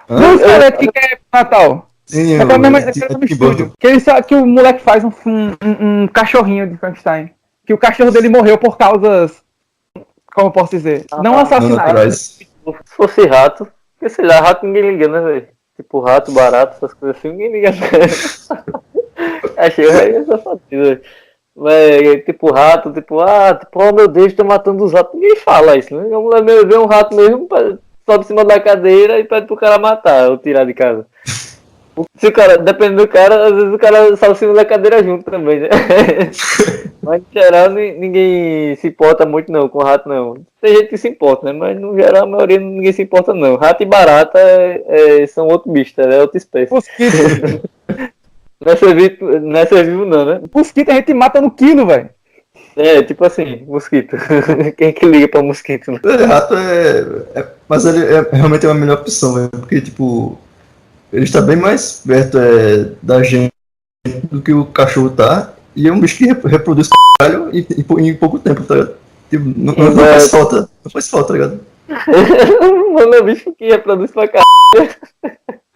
Do esqueleto que quer Natal. Sim, é mesmo estúdio. Que o moleque faz um cachorrinho de Frankenstein. Que o cachorro dele morreu por causas... Como eu posso dizer? Não assassinato. Se fosse rato... Porque sei lá, rato ninguém liga, né, velho? Tipo rato, barato, essas coisas assim, ninguém liga. Achei essa partida. Mas, tipo rato, oh meu Deus, tô matando os ratos. Ninguém fala isso, né? A mulher vê um rato mesmo, sobe em cima da cadeira e pede pro cara matar ou tirar de casa. Se o cara, dependendo do cara, às vezes o cara sobe em cima da cadeira junto também, né? Mas em geral ninguém se importa muito não com rato não. Tem gente que se importa, né? Mas no geral a maioria ninguém se importa não. Rato e barata são outro bicho, tá? É outra espécie. Mosquito. Não é ser vivo não, né? Mosquito a gente mata no quilo, velho. Tipo assim, mosquito. Quem é que liga pra mosquito? Né? Rato mas ele realmente é uma melhor opção, velho. Porque, tipo, ele está bem mais perto da gente do que o cachorro tá. E é um bicho que reproduz caralho em pouco tempo, tá ligado? Tipo, não faz falta. Não faz falta, tá ligado? Mano, é bicho que reproduz pra caralho.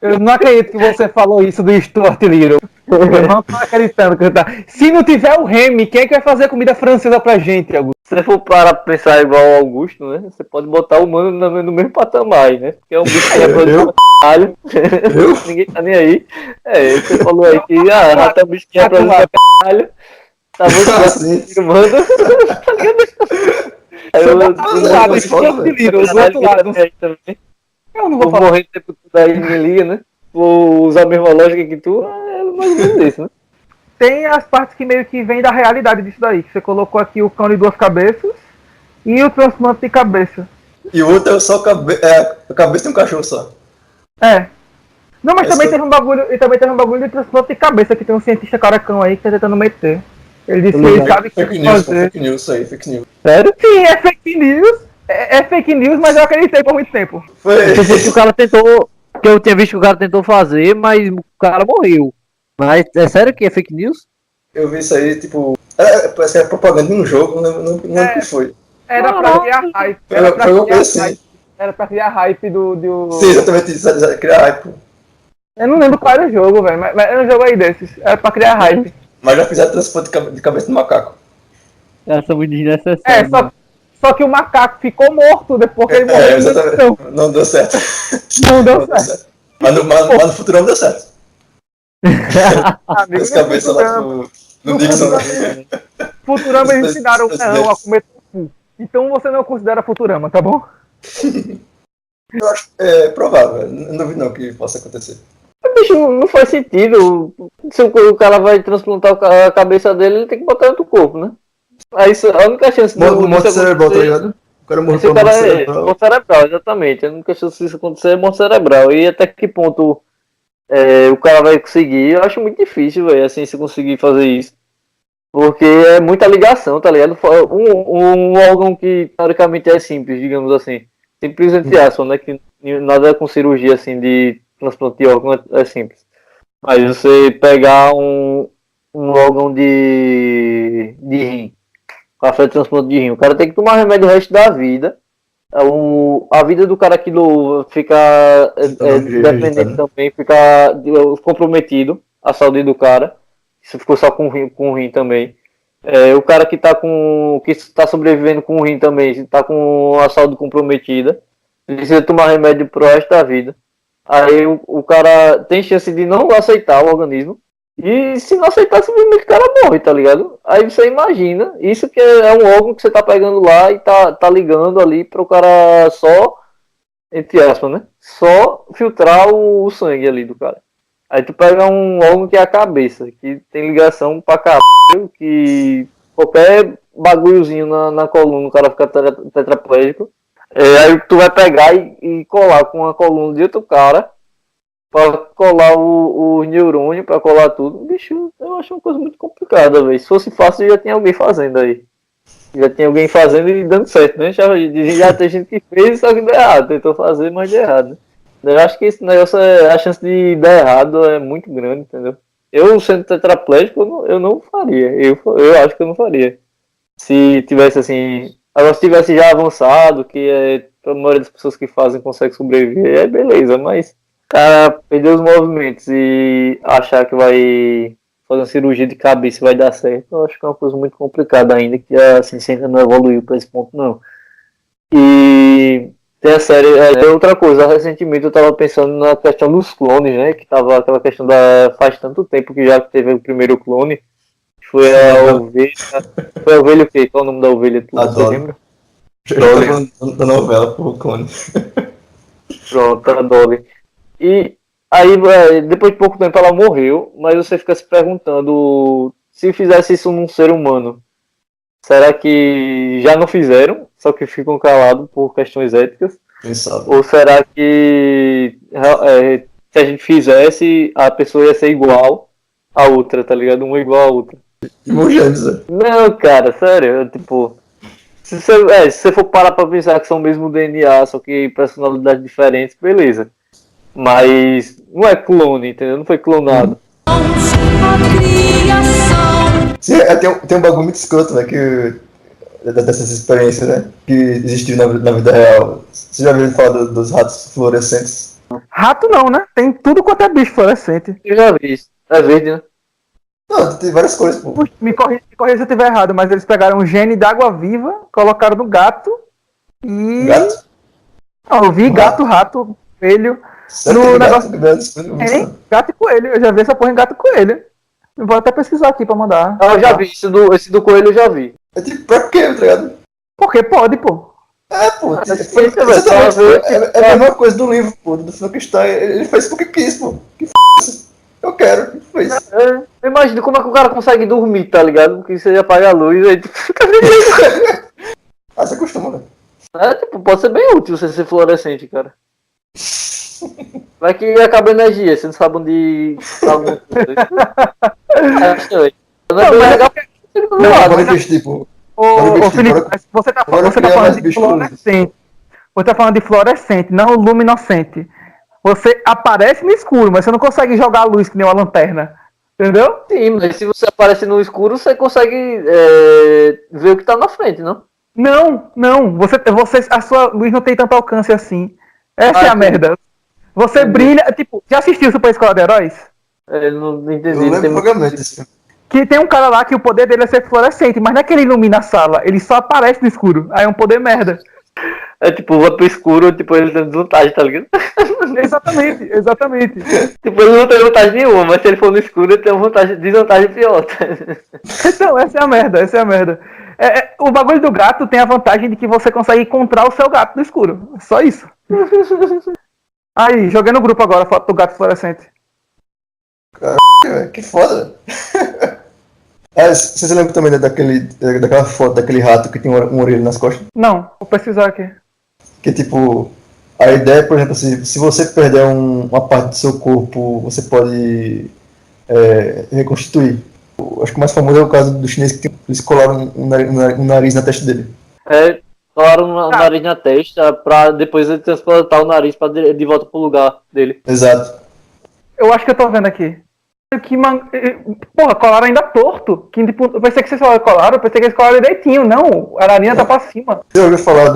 Eu não acredito que você falou isso do Stuart Little. Eu não tô acreditando que tá. Se não tiver o Remy, quem é que vai fazer comida francesa pra gente, Augusto? Se você for parar pra pensar igual ao Augusto, né? Você pode botar o mano no mesmo patamar, né? Porque é um bicho que é produzido pra caralho. Ninguém tá nem aí. Você falou aí que rato é um bicho que é produzido pra caralho. Tá muito Assim. mano. Aí Se eu eu botar do lado, esse Little, do outro lado. Eu não vou vou falar. morrer tempo todo aí, me liga, né? Vou usar a mesma lógica que tu, é mais ou menos isso, né? Tem as partes que meio que vêm da realidade disso daí. Que você colocou aqui o cão de 2 cabeças e o transplante de cabeça. E o outro é só a cabeça de um cachorro só. É. Não, mas Esse também é- teve um bagulho. E também teve um bagulho de transplante de cabeça que tem um cientista caracão aí que tá tentando meter. Ele disse que ele sabe o que Fake news, pô, fazer. fake news, isso aí, fake news. Sério? Sim, é fake news. É fake news, mas eu acreditei por muito tempo. Foi. Eu pensei que o cara tentou. Que eu tinha visto que o cara tentou fazer, mas o cara morreu. Mas é sério que é fake news? Eu vi isso aí, tipo. Parece que era propaganda de um jogo, não lembro o que foi. Era pra criar hype. Era pra Foi uma criar coisa assim. hype. Era pra criar hype do. Sim, exatamente isso, criar hype, pô. Eu não lembro qual era o jogo, velho. Mas era um jogo aí desses. Era pra criar hype. Mas já fizeram transplante de cabeça de macaco. Essa é muito desnecessária. É, só que o macaco ficou morto depois que ele morreu. Exatamente. Não deu certo. Não deu certo. Mas no futuro não deu certo. Amigo, As cabeças lá no Dixon. Futurama eles ensinaram o leão a comer tofu. Então você não considera Futurama, tá bom? Eu acho provável, não duvido não que possa acontecer. Bicho, não faz sentido. Se o cara vai transplantar a cabeça dele, ele tem que botar em outro corpo, né? Aí a única chance Morte cerebral, tá ligado? O cara morreu por morte cerebral. morte cerebral, exatamente. A única chance disso acontecer é morte cerebral. E até que ponto o cara vai conseguir? Eu acho muito difícil, velho, assim, se conseguir fazer isso. Porque é muita ligação, tá ligado? Um órgão que teoricamente é simples, digamos assim. Simples entre aspas, né? Que nada com cirurgia assim de transplante de órgão é simples. Mas você pegar um órgão de rim, café de transplante de rim, o cara tem que tomar remédio o resto da vida. A vida do cara que fica dependente também, fica comprometido, a saúde do cara. Isso ficou só com o rim também. O cara que está sobrevivendo com o rim também, está com a saúde comprometida, precisa tomar remédio pro resto da vida. Aí o cara tem chance de não aceitar o organismo. E se não aceitar, simplesmente o cara morre, tá ligado? Aí você imagina, isso que é um órgão que você tá pegando lá e tá ligando ali pro cara só, entre aspas, né? Só filtrar o sangue ali do cara. Aí tu pega um órgão que é a cabeça, que tem ligação pra caralho, que qualquer bagulhozinho na coluna o cara fica tetraplégico. Aí tu vai pegar e colar com a coluna de outro cara pra colar o neurônio, pra colar tudo. Bicho, eu acho uma coisa muito complicada, velho. Se fosse fácil, já tinha alguém fazendo aí. Já tinha alguém fazendo e dando certo, né? Já tem gente que fez, só que deu errado. Tentou fazer, mas deu errado. Eu acho que esse negócio, a chance de dar errado é muito grande, entendeu? Eu, sendo tetraplégico, eu não faria. Eu acho que eu não faria. Se tivesse assim... Agora, se tivesse já avançado, que a maioria das pessoas que fazem consegue sobreviver, beleza, mas cara perder os movimentos e achar que vai fazer uma cirurgia de cabeça e vai dar certo, eu acho que é uma coisa muito complicada ainda, que a ciência ainda não evoluiu para esse ponto, não. E tem a série, outra coisa, recentemente eu tava pensando na questão dos clones, né, que tava aquela questão faz tanto tempo que já teve o primeiro clone, foi a ovelha. Foi a ovelha o quê? Qual é o nome da ovelha? Você lembra? Dolly. Da novela, por clone. Pronto, a Dolly. E aí, depois de pouco tempo ela morreu, mas você fica se perguntando se fizesse isso num ser humano. Será que já não fizeram, só que ficam calados por questões éticas? Quem sabe? Ou será que se a gente fizesse, a pessoa ia ser igual a outra, tá ligado? Uma igual a outra. Não, cara, sério, tipo, se você for parar pra pensar que são o mesmo DNA, só que personalidades diferentes, beleza. Mas não é clone, entendeu? Não foi clonado. Sim, tem um bagulho muito escroto, né, dessas experiências, né, que existiu na vida real. Você já ouviu falar dos ratos fluorescentes? Rato não, né? Tem tudo quanto é bicho fluorescente. Eu já vi isso. É verde, né? Não, tem várias cores, pô. Me corrija se eu estiver errado, mas eles pegaram um gene da água viva, colocaram no gato e. Gato? Não, eu vi gato, rato, coelho. Sério, No tem negócio. gato? Gato e coelho. Eu já vi essa porra em gato e coelho. Eu vou até pesquisar aqui pra mandar. Eu já vi, esse do coelho eu já vi. É tipo, pra quê, tá ligado? Porque pode, pô. É, pô. velho, É a mesma coisa do livro, pô, do Frankenstein. Ele fez porque quis, pô. Que f***, eu quero, fez. Eu imagino como é que o cara consegue dormir, tá ligado? Porque você apaga a luz aí tipo, fica vermelho. Ah, você acostuma, né? Tipo, pode ser bem útil você ser fluorescente, cara. Vai que acaba a energia, você não sabe onde tá alguma coisa. Não é bem legal. Não, bora investir, pô. Ô, Felipe, mas você tá bora criar falando mais de bichos fluorescente. Você tá falando de fluorescente, não luminescente. Você aparece no escuro, mas você não consegue jogar a luz que nem uma lanterna. Entendeu? Sim, mas se você aparece no escuro, você consegue ver o que tá na frente, não? Não. A sua luz não tem tanto alcance assim. Essa é a sim. merda. Você brilha. Tipo, já assistiu Super Escola de Heróis? Não entendi. Eu não lembro tem muito- vagamente desse filme. Que tem um cara lá que o poder dele é ser fluorescente, mas não é que ele ilumina a sala, ele só aparece no escuro. Aí é um poder merda. É tipo, vai pro escuro, tipo, ele tem desvantagem, tá ligado? Exatamente. Tipo, ele não tem vantagem nenhuma, mas se ele for no escuro, ele tem uma desvantagem pior. Então, essa é a merda. O bagulho do gato tem a vantagem de que você consegue encontrar o seu gato no escuro. Só isso. Aí, joguei no grupo agora a foto do gato fluorescente. Que foda. Você se lembra também daquela foto daquele rato que tem um orelha nas costas? Não, vou pesquisar aqui. Que tipo, a ideia, por exemplo, se você perder uma parte do seu corpo, você pode reconstituir. Acho que o mais famoso é o caso do chinês que eles colaram um nariz na testa dele. Colaram o nariz na testa pra depois ele transplantar o nariz de volta pro lugar dele. Exato. Eu acho que eu tô vendo aqui. Porra, colaram ainda torto. Que, tipo, eu pensei que vocês só colaram, eu pensei que eles colaram direitinho. Não, a narinha tá pra cima. Você já ouviu falar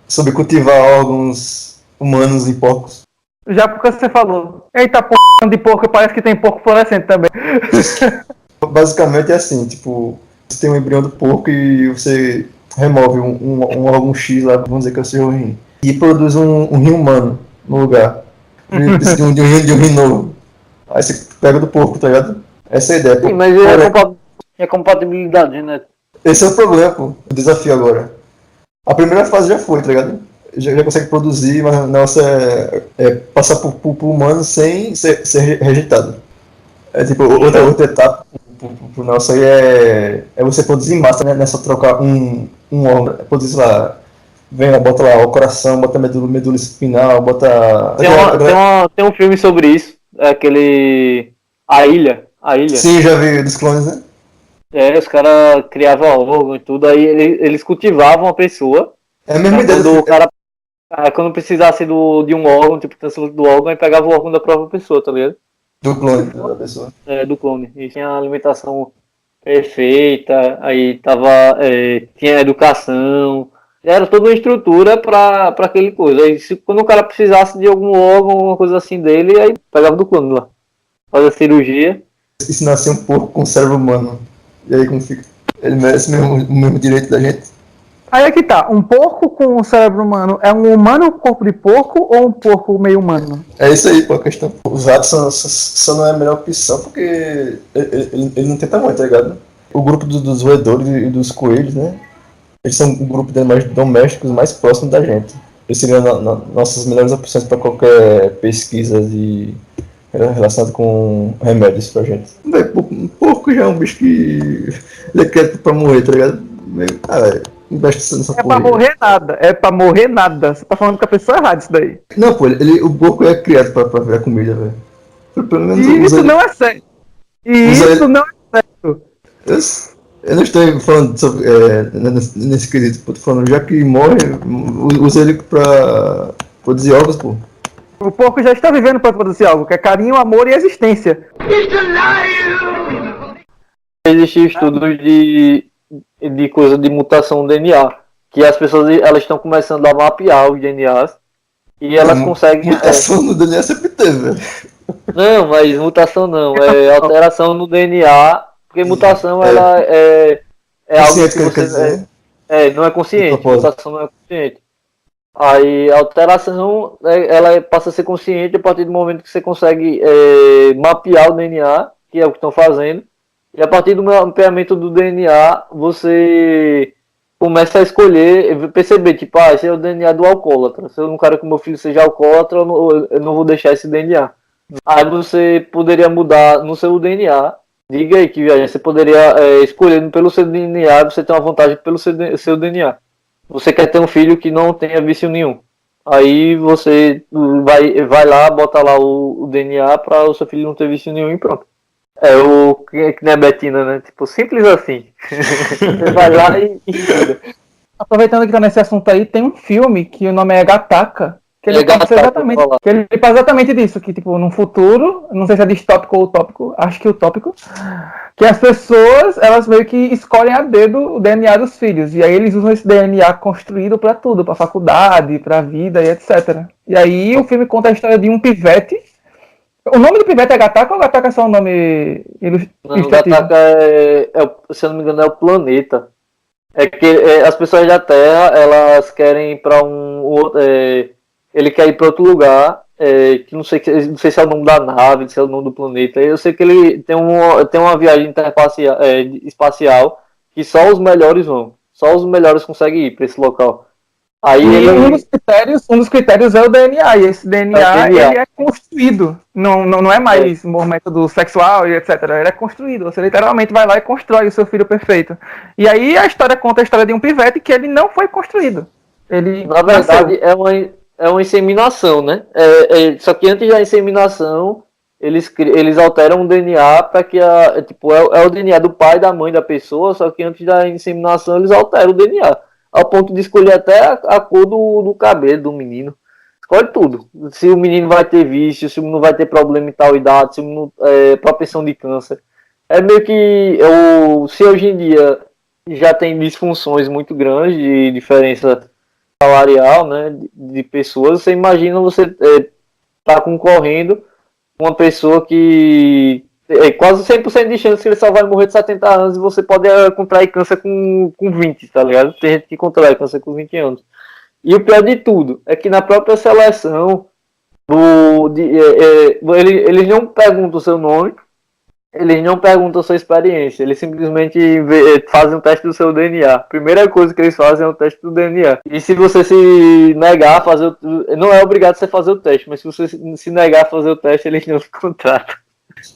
sobre cultivar órgãos humanos em porcos? Já porque você falou. Eita, porra de porco, parece que tem porco fluorescente também. Basicamente é assim, tipo, você tem um embrião do porco e você remove um órgão X lá, vamos dizer que é o seu rim, e produz um rim humano no lugar. De um rim novo. Aí você pega do porco, tá ligado? Essa é a ideia. Sim, mas é compatibilidade, né? Esse é o problema, pô. O desafio agora. A primeira fase já foi, tá ligado? Já consegue produzir, mas o negócio é passar por humano sem ser rejeitado. É tipo, outra etapa pro negócio aí é você produzir em massa, né? Não é só trocar um órgão. Produzir lá, bota lá o coração, bota medula espinal, bota... Tem um filme sobre isso, é aquele... A Ilha. Sim, já vi dos clones, né? Os caras criavam órgão e tudo, aí eles cultivavam a pessoa. É a mesma ideia Quando o cara, quando precisasse de um órgão, tipo, transplante do órgão, aí pegava o órgão da própria pessoa, tá ligado? do clone da pessoa. Do clone. E tinha a alimentação perfeita, aí tinha educação, era toda uma estrutura para aquele coisa. Aí quando o cara precisasse de algum órgão, alguma coisa assim dele, aí pegava do clone lá. Fazia cirurgia. E se nascer um porco com cérebro humano? E aí como fica? Ele merece o mesmo direito da gente? Aí é que tá, um porco com o cérebro humano é um humano com corpo de porco ou um porco meio humano? É isso aí, pô, a questão. Os ratos só não é a melhor opção porque ele não tem tamanho, tá ligado? O grupo dos roedores e dos coelhos, né? Eles são um grupo de animais domésticos mais próximo da gente. Eles seriam nossas melhores opções para qualquer pesquisa relacionada com remédios pra gente. Um porco já é um bicho que ele é criado pra morrer, tá ligado? Investe nessa porra. É pra morrer nada. Você tá falando com a pessoa errada isso daí. Não, pô, o porco é criado pra virar comida, velho. Pelo menos isso não é certo. Isso não é certo. Eu não estou falando sobre, nesse quesito, pô, tô falando, já que morre, usa ele pra produzir ovos, pô. O porco já está vivendo para produzir algo, que é carinho, amor e existência. Existem estudos de coisa de mutação do DNA, que as pessoas elas estão começando a mapear os DNAs e elas conseguem... Mutação no DNA sempre teve, velho. Não, mas mutação não, é alteração no DNA, porque mutação ela é algo Consciente que que ele quer você dizer. não é consciente, De propósito. mutação não é consciente. Aí a alteração, ela passa a ser consciente a partir do momento que você consegue mapear o DNA, que é o que estão fazendo, e a partir do mapeamento do DNA, você começa a escolher, perceber, tipo, esse é o DNA do alcoólatra. Se eu não quero que meu filho seja alcoólatra, eu não vou deixar esse DNA. Aí você poderia mudar no seu DNA. Diga aí que viagem, você poderia escolher pelo seu DNA, você tem uma vantagem pelo seu DNA. Você quer ter um filho que não tenha vício nenhum. Aí você vai lá, bota lá o DNA para o seu filho não ter vício nenhum e pronto. É o que nem a Betina, né? Tipo, simples assim. Você vai lá e muda. Aproveitando que tá nesse assunto aí, tem um filme que o nome é Gattaca, que ele Gattaca, faz exatamente disso, que tipo, num futuro, não sei se é distópico ou utópico, acho que utópico, que as pessoas, elas meio que escolhem a dedo o DNA dos filhos, e aí eles usam esse DNA construído pra tudo, pra faculdade, pra vida e etc. E aí o filme conta a história de um pivete. O nome do pivete é Gattaca ou Gattaca é só um nome Não, ilustrativo? Gattaca se eu não me engano, é o planeta. É que as pessoas da Terra, elas querem ir para um outro. Ele quer ir para outro lugar, que não sei se é o nome da nave, se é o nome do planeta. Eu sei que ele tem uma viagem espacial que só os melhores vão. Só os melhores conseguem ir para esse local. Aí E um dos critérios é o DNA, e esse DNA, ele é construído, não é mais um método sexual e etc. Ele é construído, você literalmente vai lá e constrói o seu filho perfeito. E aí a história conta a história de um pivete que ele não foi construído. Ele na verdade, é uma inseminação, né? Só que antes da inseminação, eles alteram o DNA para que tipo, é o DNA do pai e da mãe da pessoa, só que antes da inseminação eles alteram o DNA. Ao ponto de escolher até a cor do cabelo do menino. Escolhe tudo. Se o menino vai ter vício, se o menino vai ter problema em tal idade, se o menino propensão de câncer. É meio que se hoje em dia já tem disfunções muito grandes de diferença salarial, né, de pessoas, você imagina você tá concorrendo com uma pessoa que quase 100% de chance que ele só vai morrer de 70 anos e você pode contrair câncer com 20, tá ligado? Tem gente que contrai câncer com 20 anos. E o pior de tudo é que na própria seleção eles não perguntam o seu nome, eles não perguntam a sua experiência, eles simplesmente fazem um teste do seu DNA. A primeira coisa que eles fazem é o teste do DNA. E se você se negar a fazer não é obrigado você fazer o teste, mas se você se negar a fazer o teste, eles não se contratam.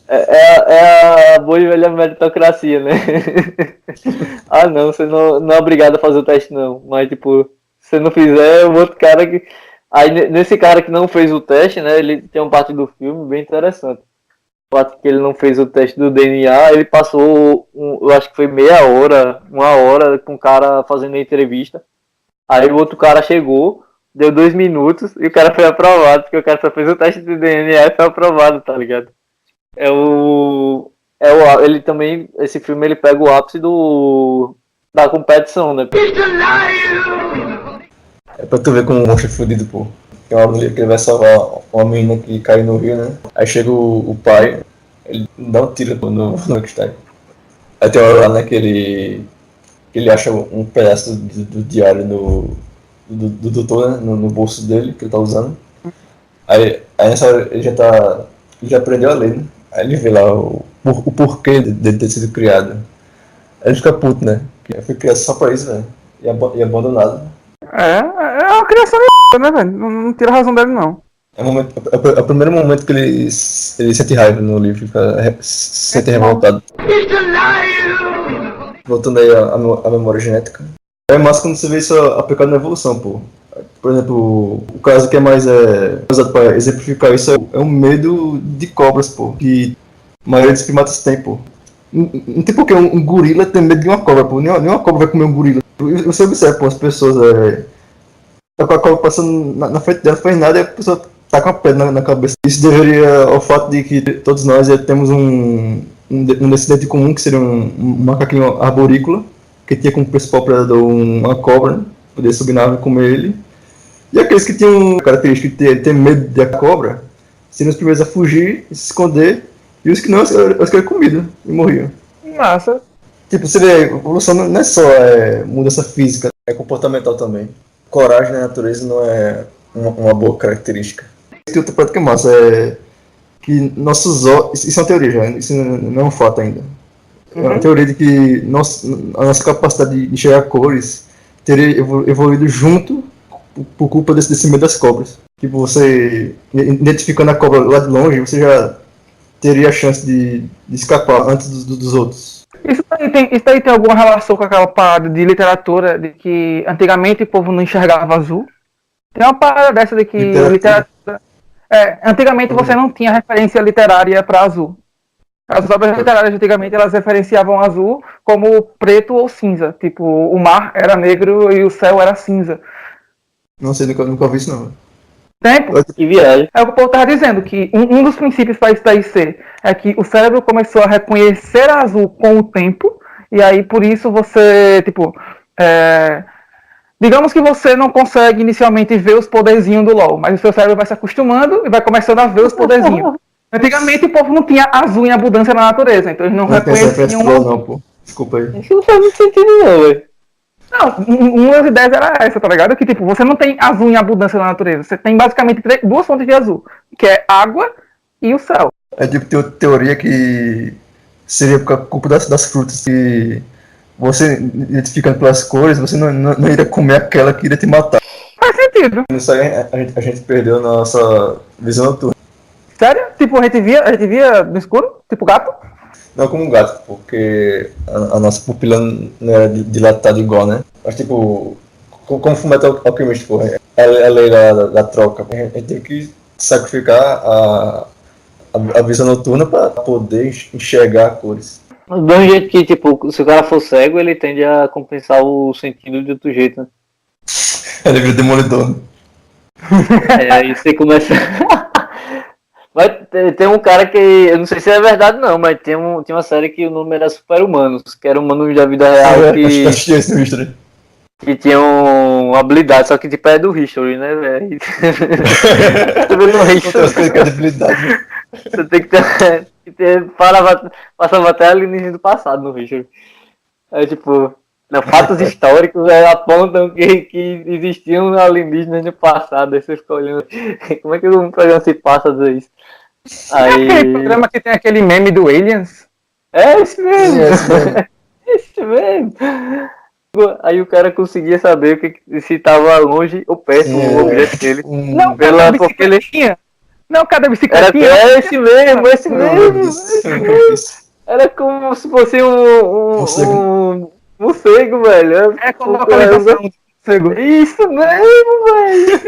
É a boa e velha meritocracia, né? Não, você não é obrigado a fazer o teste não. Mas tipo, se você não fizer, o outro cara que... Aí nesse cara que não fez o teste, né? Ele tem uma parte do filme bem interessante. O fato que ele não fez o teste do DNA, ele passou, eu acho que foi meia hora, 1 hora com o cara fazendo a entrevista. Aí o outro cara chegou, deu 2 minutos e o cara foi aprovado, porque o cara só fez o teste do DNA e foi aprovado, tá ligado? Ele também, esse filme ele pega o ápice da competição, né? É pra tu ver como o monstro é fudido, pô. Tem uma hora que ele vai salvar uma menina que caiu no rio, né? Aí chega o pai, ele dá um tiro no Frankenstein. Aí tem uma hora lá, né, que ele acha um pedaço do diário do doutor, né, no bolso dele, que ele tá usando. Aí nessa hora ele já aprendeu a ler, né? Aí ele vê lá o porquê dele ter sido criado. Aí ele fica puto, né? Que foi criado só pra isso, velho. E abandonado. É uma criação de né, velho? Não tira a razão dele, não. É o primeiro momento que ele sente raiva no livro, se sente revoltado. Voltando aí à memória genética. É massa quando você vê isso aplicado na evolução, pô. Por exemplo, o caso que é mais usado para exemplificar isso é o medo de cobras, pô. Que a maioria dos primatas tem, pô. Não tem por que um gorila ter medo de uma cobra, pô. Nenhuma cobra vai comer um gorila. Você observa, pô, as pessoas tá com a cobra passando na frente dela, faz nada e a pessoa tá com a pedra na cabeça. Isso deveria ao fato de que todos nós temos um descendente comum, que seria um macaquinho arborícola, que tinha como principal predador uma cobra, né? Poder subir na árvore e comer ele. E aqueles que tinham característica de ter medo da cobra seriam os primeiros a fugir e se esconder, e os que não, os que eram comida e morriam. Massa. Tipo, você vê, a evolução não é só mudança física, é comportamental também. Coragem na natureza não é uma boa característica. Tem outra prática massa, é que nossos olhos, isso é uma teoria já, isso não é um fato ainda. É uma teoria de que a nossa capacidade de enxergar cores teria evoluído junto por culpa desse medo das cobras. Tipo, você identificando a cobra lá de longe, você já teria a chance de escapar antes dos outros. Isso aí tem alguma relação com aquela parada de literatura, de que antigamente o povo não enxergava azul? Tem uma parada dessa de que literatura... antigamente você não tinha referência literária para azul. As obras literárias antigamente elas referenciavam azul como preto ou cinza. Tipo, o mar era negro e o céu era cinza. Não sei, nunca ouvi isso não. Tempo? Que viagem. É o que o povo estava dizendo, que um dos princípios para isso daí ser é que o cérebro começou a reconhecer azul com o tempo, e aí por isso você, tipo, digamos que você não consegue inicialmente ver os poderzinhos do LoL, mas o seu cérebro vai se acostumando e vai começando a ver os poderzinhos. Antigamente o povo não tinha azul em abundância na natureza, então eles não reconheciam o azul. Não, pô. Desculpa aí. Isso não faz muito sentido não, velho. Não, uma das ideias era essa, tá ligado? Que tipo, você não tem azul em abundância na natureza, você tem basicamente duas fontes de azul, que é água e o céu. É tipo, tem teoria que seria por culpa das frutas, que você, identificando pelas cores, você não iria comer aquela que iria te matar. Faz sentido. Isso aí a gente perdeu a nossa visão noturna. Sério? Tipo, a gente via no escuro? Tipo gato? Não como um gato, porque a nossa pupila não era dilatada igual, né? Mas tipo, como Fullmetal Alchemist, porra, a lei da troca. A gente teve que sacrificar a visão noturna para poder enxergar cores. Do mesmo jeito que, tipo, se o cara for cego, ele tende a compensar o sentido de outro jeito, né? Ele vira demolidor. Né? Aí você começa... Mas tem um cara que, eu não sei se é verdade não, mas tinha uma série que o nome era Super-Humanos, que eram humanos da vida real que tinham habilidade, só que tipo é do History, né, velho? Você tem que ter passava até alienígena do passado no History. É tipo, fatos históricos apontam que existiam alienígenas no passado, aí você fica olhando, como é que um programa se passa a dizer isso? Aí... É aquele programa que tem aquele meme do Aliens? É esse mesmo! Esse mesmo! Aí o cara conseguia saber se estava longe ou perto o objeto dele. Não, cada bicicletinha. Não, cada bicicletinha. Era esse mesmo. Era como se fosse um morcego, velho. É como a localização do morcego. Isso mesmo, velho!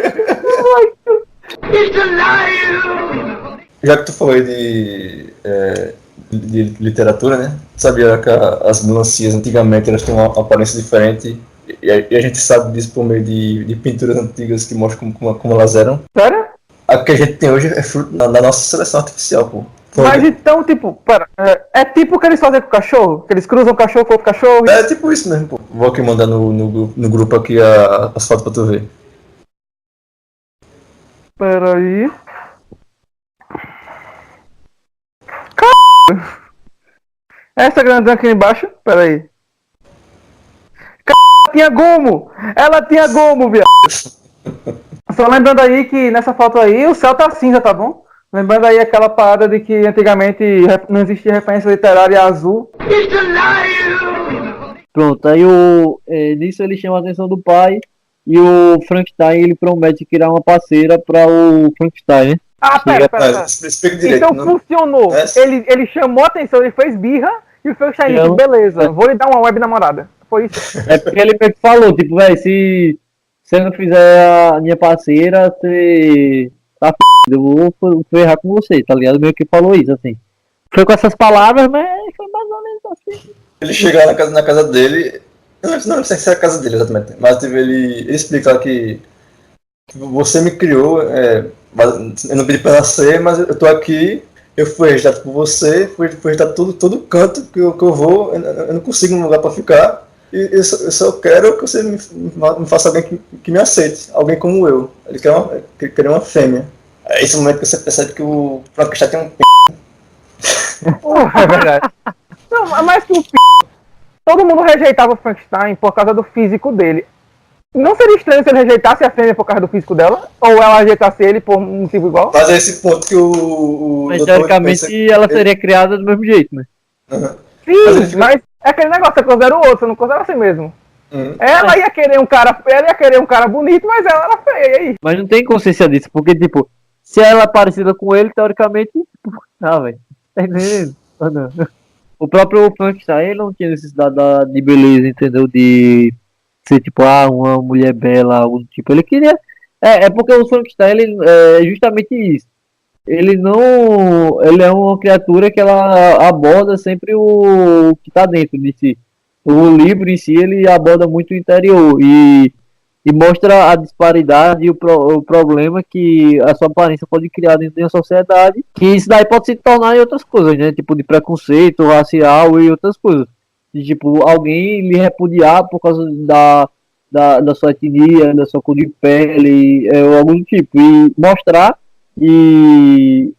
Já que tu falou aí de literatura, né? Sabia que as melancias antigamente elas tinham uma aparência diferente e a gente sabe disso por meio de pinturas antigas que mostram como elas eram. Sério? A que a gente tem hoje é fruto da nossa seleção artificial, pô. Mas então, tipo, é tipo o que eles fazem com o cachorro? Que eles cruzam o cachorro com outro cachorro? É tipo isso mesmo, pô. Vou aqui mandar no grupo aqui as fotos pra tu ver. Peraí. Essa grandona aqui embaixo? Peraí. Ela tinha gomo, viado. Só lembrando aí que nessa foto aí o céu tá cinza, tá bom? Lembrando aí aquela parada de que antigamente não existia referência literária azul. Pronto, aí nisso ele chama a atenção do pai e o Frankenstein ele promete criar uma parceira para o Frankenstein, né? Ah, pera. Direito, então não? funcionou. Ele chamou a atenção, ele fez birra e o Frankenstein disse, beleza, vou lhe dar uma web namorada. Foi isso. É porque ele meio que falou, tipo, velho, se você não fizer a minha parceira, você tá f***, eu vou ferrar com você, tá ligado? Meio que falou isso, assim. Foi com essas palavras, mas foi mais ou menos assim. Ele chega na casa dele, eu não sei se é a casa dele exatamente, mas ele explica que você me criou, eu não pedi pra nascer, mas eu tô aqui, eu fui registrado por você, fui registrado todo canto que eu vou, eu não consigo um lugar pra ficar. E eu só quero que você me faça alguém que me aceite, alguém como eu. Ele quer uma fêmea. É esse momento que você percebe que o Frankenstein tem um p. É verdade. Não, mas que o p... Todo mundo rejeitava o Frankenstein por causa do físico dele. Não seria estranho se ele rejeitasse a fêmea por causa do físico dela? Ou ela rejeitasse ele por um motivo igual? Mas é esse ponto que o Mas Dr. teoricamente pensa- ela seria criada do mesmo jeito, né? Uhum. Sim, mas é aquele negócio, você considera o outro, você não considera assim mesmo. Uhum. Ela ia querer um cara bonito, mas ela era feia, e aí? Mas não tem consciência disso, porque, tipo, se ela é parecida com ele, teoricamente, tipo, velho, tá entendendo? Ou não? O próprio Frankenstein, ele não tinha necessidade de beleza, entendeu? De ser, tipo, uma mulher bela, algo do tipo. Ele queria... É porque o Frankenstein, ele é justamente isso. Ele não... Ele é uma criatura que ela aborda sempre o que tá dentro de si. O livro em si, ele aborda muito o interior e mostra a disparidade e o problema que a sua aparência pode criar dentro da sociedade, que isso daí pode se tornar em outras coisas, né? Tipo de preconceito racial e outras coisas. De, tipo, alguém lhe repudiar por causa da sua etnia, da sua cor de pele, ou algum tipo. E mostrar e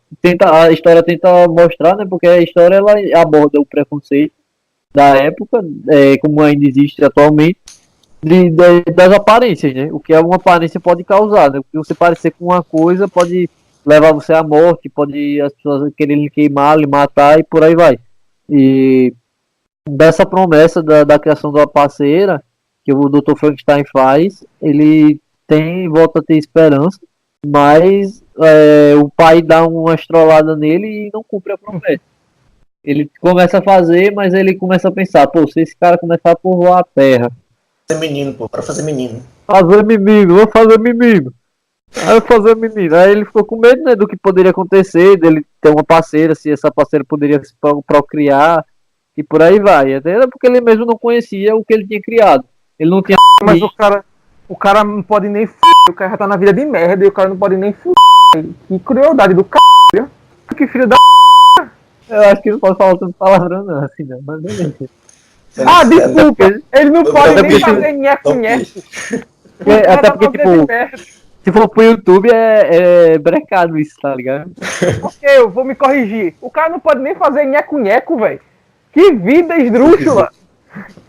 a história tenta mostrar, né? Porque a história ela aborda o preconceito da época, como ainda existe atualmente, das aparências, né? O que uma aparência pode causar, né? Porque você parecer com uma coisa pode levar você à morte, pode as pessoas quererem queimar, lhe matar e por aí vai. E dessa promessa da criação de uma parceira que o Dr. Frankenstein faz, ele volta a ter esperança, mas o pai dá uma estrolada nele e não cumpre a promessa. Ele começa a fazer, mas ele começa a pensar, pô, se esse cara começar a povoar a terra, Fazer menino, pô, para fazer menino. vou fazer menino. Aí eu fazer menino. Aí ele ficou com medo, né, do que poderia acontecer, dele ter uma parceira, se essa parceira poderia se procriar e por aí vai. Até porque ele mesmo não conhecia o que ele tinha criado. Ele não tinha. Mas o cara não pode nem o cara já tá na vida de merda e o cara não pode nem Que crueldade do c****. Que filho da... Eu acho que não pode falar tanto palavrão, não, assim, não. Mas beleza. Ah, desculpa! Ele não pode nem porque- fazer nheco-nheco. Até porque, tipo, se for pro YouTube é brecado isso, tá ligado? Ok, eu vou me corrigir. O cara não pode nem fazer nheco-nheco, velho. Que vida esdrúxula!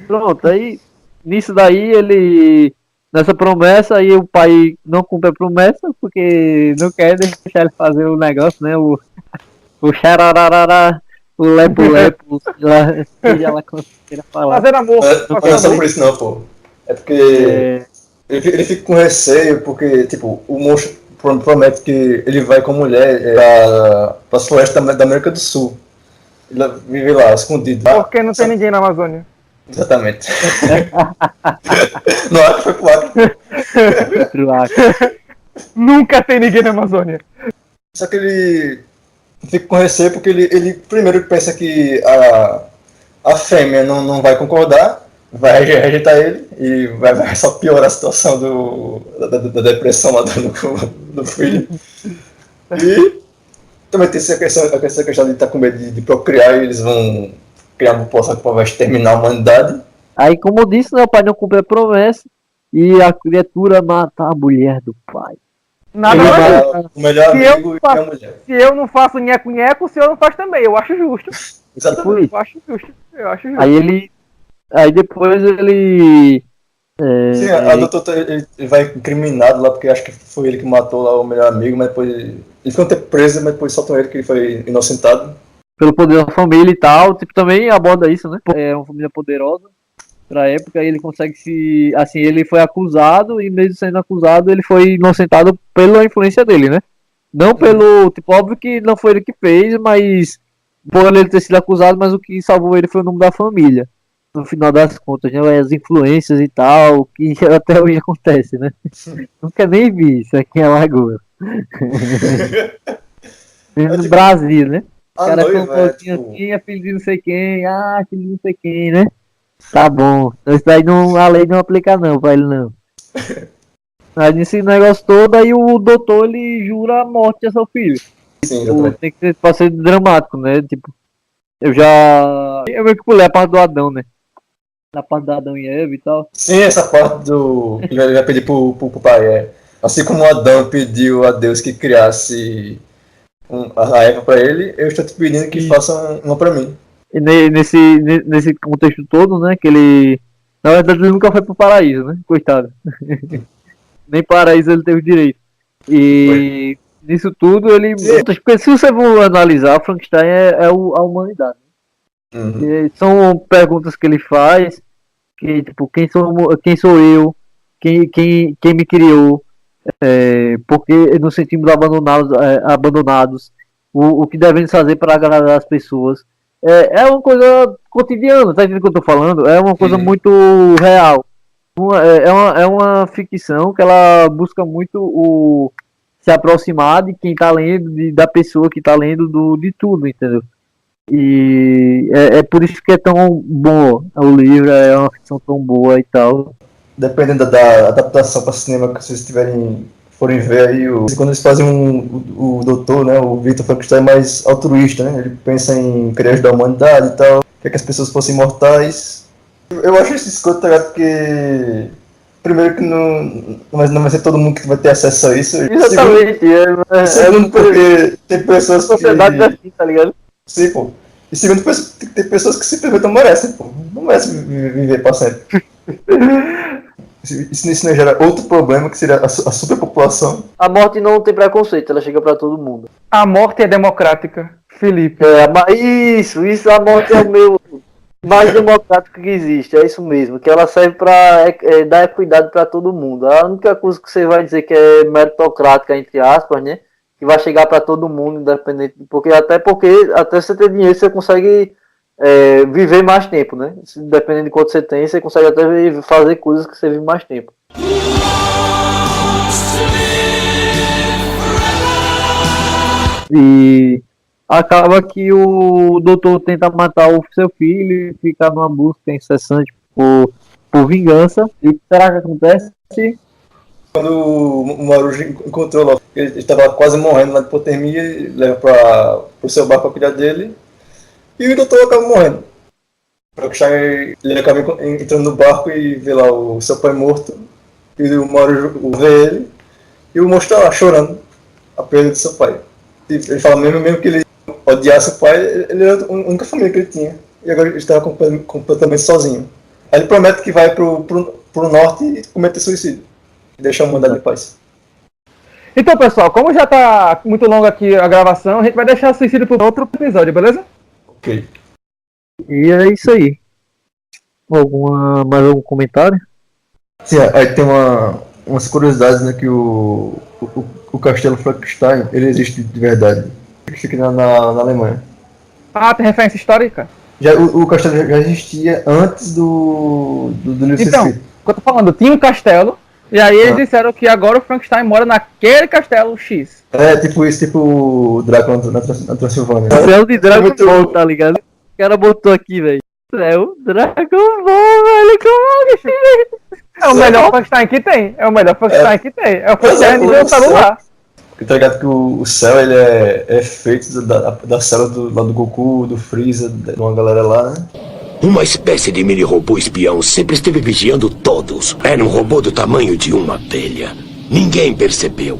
Pronto, aí nisso daí ele. Nessa promessa, aí o pai não cumpre a promessa, porque não quer deixar ele fazer o negócio, né? O xarararará, o lepo-lepo, seja lá como queira falar. Fazer amor. Mas não é só por isso não, pô. É porque ele fica com receio, porque, tipo, o monstro promete que ele vai com a mulher para as florestas da América do Sul. Ele vive lá, escondido. Porque não tem ninguém na Amazônia. Exatamente. No Acre foi pro Acre. Nunca tem ninguém na Amazônia. Só que ele fica com receio porque ele primeiro pensa que a fêmea não vai concordar, vai rejeitar ele e vai só piorar a situação da depressão lá do filho. E também tem essa questão de estar com medo de procriar e eles vão criar uma população que vai exterminar a humanidade. Aí, como eu disse, né, o pai não cumpre a promessa e a criatura mata a mulher do pai. Nada Ele mais mata o melhor amigo e a mulher. Se eu não faço nheco-nheco, o senhor não faz também. Eu acho justo. Exatamente. Eu acho justo. Aí depois ele... Sim, a doutora ele vai incriminado lá porque acho que foi ele que matou lá o melhor amigo, mas depois ele ficou um tempo preso, mas depois soltam ele que ele foi inocentado. Pelo poder da família e tal, tipo, também aborda isso, né? É uma família poderosa pra época, ele consegue se... Assim, ele foi acusado e mesmo sendo acusado, ele foi inocentado pela influência dele, né? Não pelo... Tipo, óbvio que não foi ele que fez, mas... Por ele ter sido acusado, mas o que salvou ele foi o nome da família. No final das contas, né? As influências e tal, que até hoje acontece, né? Nunca nem vi isso aqui em Alagoas. No Brasil, né? O cara colocou assim, é filho de não sei quem, filho de não sei quem, né? Tá bom. Então isso daí a lei não aplica não pra ele não. Aí nesse negócio todo, aí o doutor ele jura a morte a seu filho. Sim, Tem que ser pra ser dramático, né? Tipo, eu meio que pulei a parte do Adão, né? Na parte do Adão e Eva e tal. Sim, essa parte do... Ele vai pedir pro pai, Assim como Adão pediu a Deus que criasse a Eva para ele, eu estou te pedindo que faça uma para mim. E nesse contexto todo, né, que ele... Na verdade, ele nunca foi pro paraíso, né? Coitado. Nem paraíso ele teve direito. E nisso tudo, ele... Porque se você for analisar, Frankenstein é a humanidade. Uhum. São perguntas que ele faz, que tipo, quem sou eu, quem me criou, porque nos sentimos abandonados, o que devemos fazer para agradar as pessoas. É uma coisa cotidiana, tá entendendo o que eu tô falando? É uma coisa muito real. É uma ficção que ela busca muito se aproximar de quem tá lendo, da pessoa que tá lendo de tudo, entendeu? E é por isso que é tão bom o livro, é uma ficção tão boa e tal. Dependendo da adaptação para cinema que vocês forem ver aí, quando eles fazem o doutor, né, o Victor Frankenstein é mais altruísta, né? Ele pensa em querer ajudar a humanidade e tal, quer que as pessoas fossem imortais. Eu acho isso escroto, tá ligado? Porque primeiro que não vai ser todo mundo que vai ter acesso a isso. Exatamente, segundo porque tem pessoas que... sociedade assim, tá ligado? Sim, pô. E segundo, tem pessoas que simplesmente não merecem, pô. Não merecem viver para sempre. Isso não gera outro problema, que seria a superpopulação. A morte não tem preconceito, ela chega pra todo mundo. A morte é democrática, Felipe. Isso, a morte é o meu mais democrático que existe, é isso mesmo, que ela serve pra dar equidade pra todo mundo. A única coisa que você vai dizer que é meritocrática, entre aspas, né? Que vai chegar para todo mundo, independente, porque até você ter dinheiro você consegue viver mais tempo, né? Dependendo de quanto você tem, você consegue até fazer coisas que você vive mais tempo. E acaba que o doutor tenta matar o seu filho e fica numa busca incessante por vingança. E o que será que acontece? Quando o Marujo encontrou lá, ele estava quase morrendo na hipotermia, e leva para o seu barco para cuidar dele, e o doutor acaba morrendo. Ele acaba entrando no barco e vê lá o seu pai morto, e o Marujo vê ele, e o monstro está lá chorando a perda do seu pai. E ele fala mesmo que ele odiasse o pai, ele era a única família que ele tinha, e agora ele estava completamente sozinho. Aí ele promete que vai pro norte e cometer suicídio. Deixa a humanidade em paz. Então, pessoal, como já tá muito longa aqui a gravação, a gente vai deixar o suicídio para outro episódio, beleza? Ok. E é isso aí. Mais algum comentário? Sim, aí tem umas curiosidades, né, que o Castelo Frankenstein, ele existe de verdade. Fica aqui na Alemanha. Ah, tem referência histórica? O castelo já existia antes do livro ser Então, escrito. o que eu tô falando, tinha um castelo, e aí eles disseram que agora o Frankenstein mora naquele castelo X. Tipo isso, tipo o Drácula na Transilvânia. Céu de Dragon Ball, tá ligado? O cara botou aqui, velho. É o Dragon Ball, velho. Como é o melhor Frankenstein que tem. É o melhor Frankenstein que tem. É o Frankenstein nível celular. Tá ligado que o céu ele é feito da célula lá do Goku, do Freeza, de uma galera lá, né? Uma espécie de mini-robô espião sempre esteve vigiando todos. Era um robô do tamanho de uma abelha. Ninguém percebeu.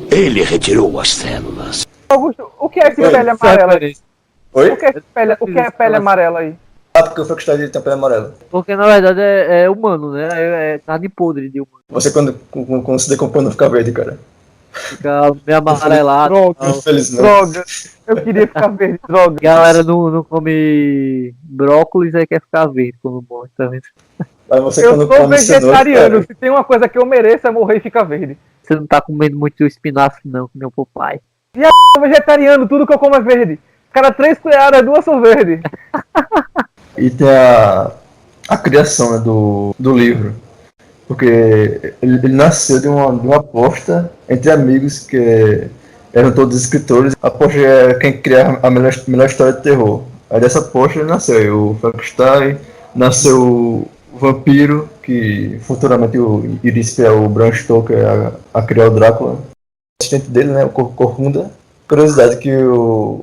Ele retirou as células. Augusto, o que é esse pele amarela aí? Oi? O que é pele amarela aí? Ah, porque o Frankenstein tem a pele amarela. Porque na verdade é humano, né? É carne podre de humano. Você quando se decompõe não fica verde, cara. Fica meio amarelado. Droga. Eu queria ficar verde, droga. Galera não come brócolis e quer ficar verde quando morre também. Mas você, eu sou vegetariano, se tem uma coisa que eu mereço é morrer e ficar verde. Você não tá comendo muito espinafre não, que nem o papai. E eu sou vegetariano, tudo que eu como é verde. Cada 3 colheres, 2 são verdes. E tem a criação, né, do livro. Porque ele nasceu de uma aposta entre amigos que eram todos escritores. A aposta é quem criar a melhor história de terror. Aí dessa aposta ele nasceu o Frankenstein, nasceu o Vampiro, que futuramente iria inspirar o Bram Stoker a criar o Drácula. O assistente dele, né, o Corcunda. Curiosidade que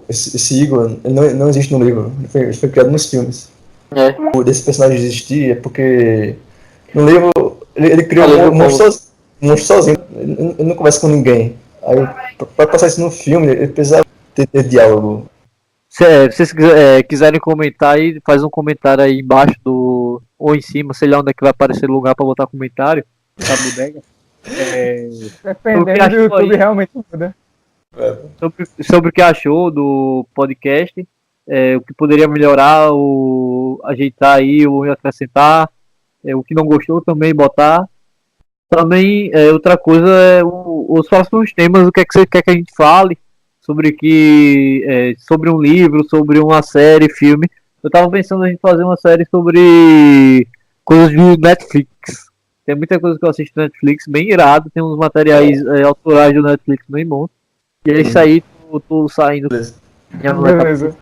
esse Igor ele não existe no livro, ele foi criado nos filmes. Desse personagem existir é porque no livro ele criou um monstro sozinho. Ele não conversa com ninguém. Aí, pra passar isso no filme, ele precisava ter diálogo. Se vocês quiserem comentar aí, faz um comentário aí embaixo ou em cima, sei lá onde é que vai aparecer o lugar pra botar comentário. Tá bodega. Dependendo do YouTube, realmente muda. Sobre o que achou do podcast, o que poderia melhorar, ajeitar aí, ou acrescentar, o que não gostou também botar. Também, outra coisa é os próximos temas, o que é que você quer que a gente fale, sobre um livro, sobre uma série, filme. Eu tava pensando a gente fazer uma série sobre coisas de Netflix. Tem muita coisa que eu assisto no Netflix, bem irado, tem uns materiais autorais do Netflix bem bons. E é isso aí, tô saindo. Beleza. Beleza.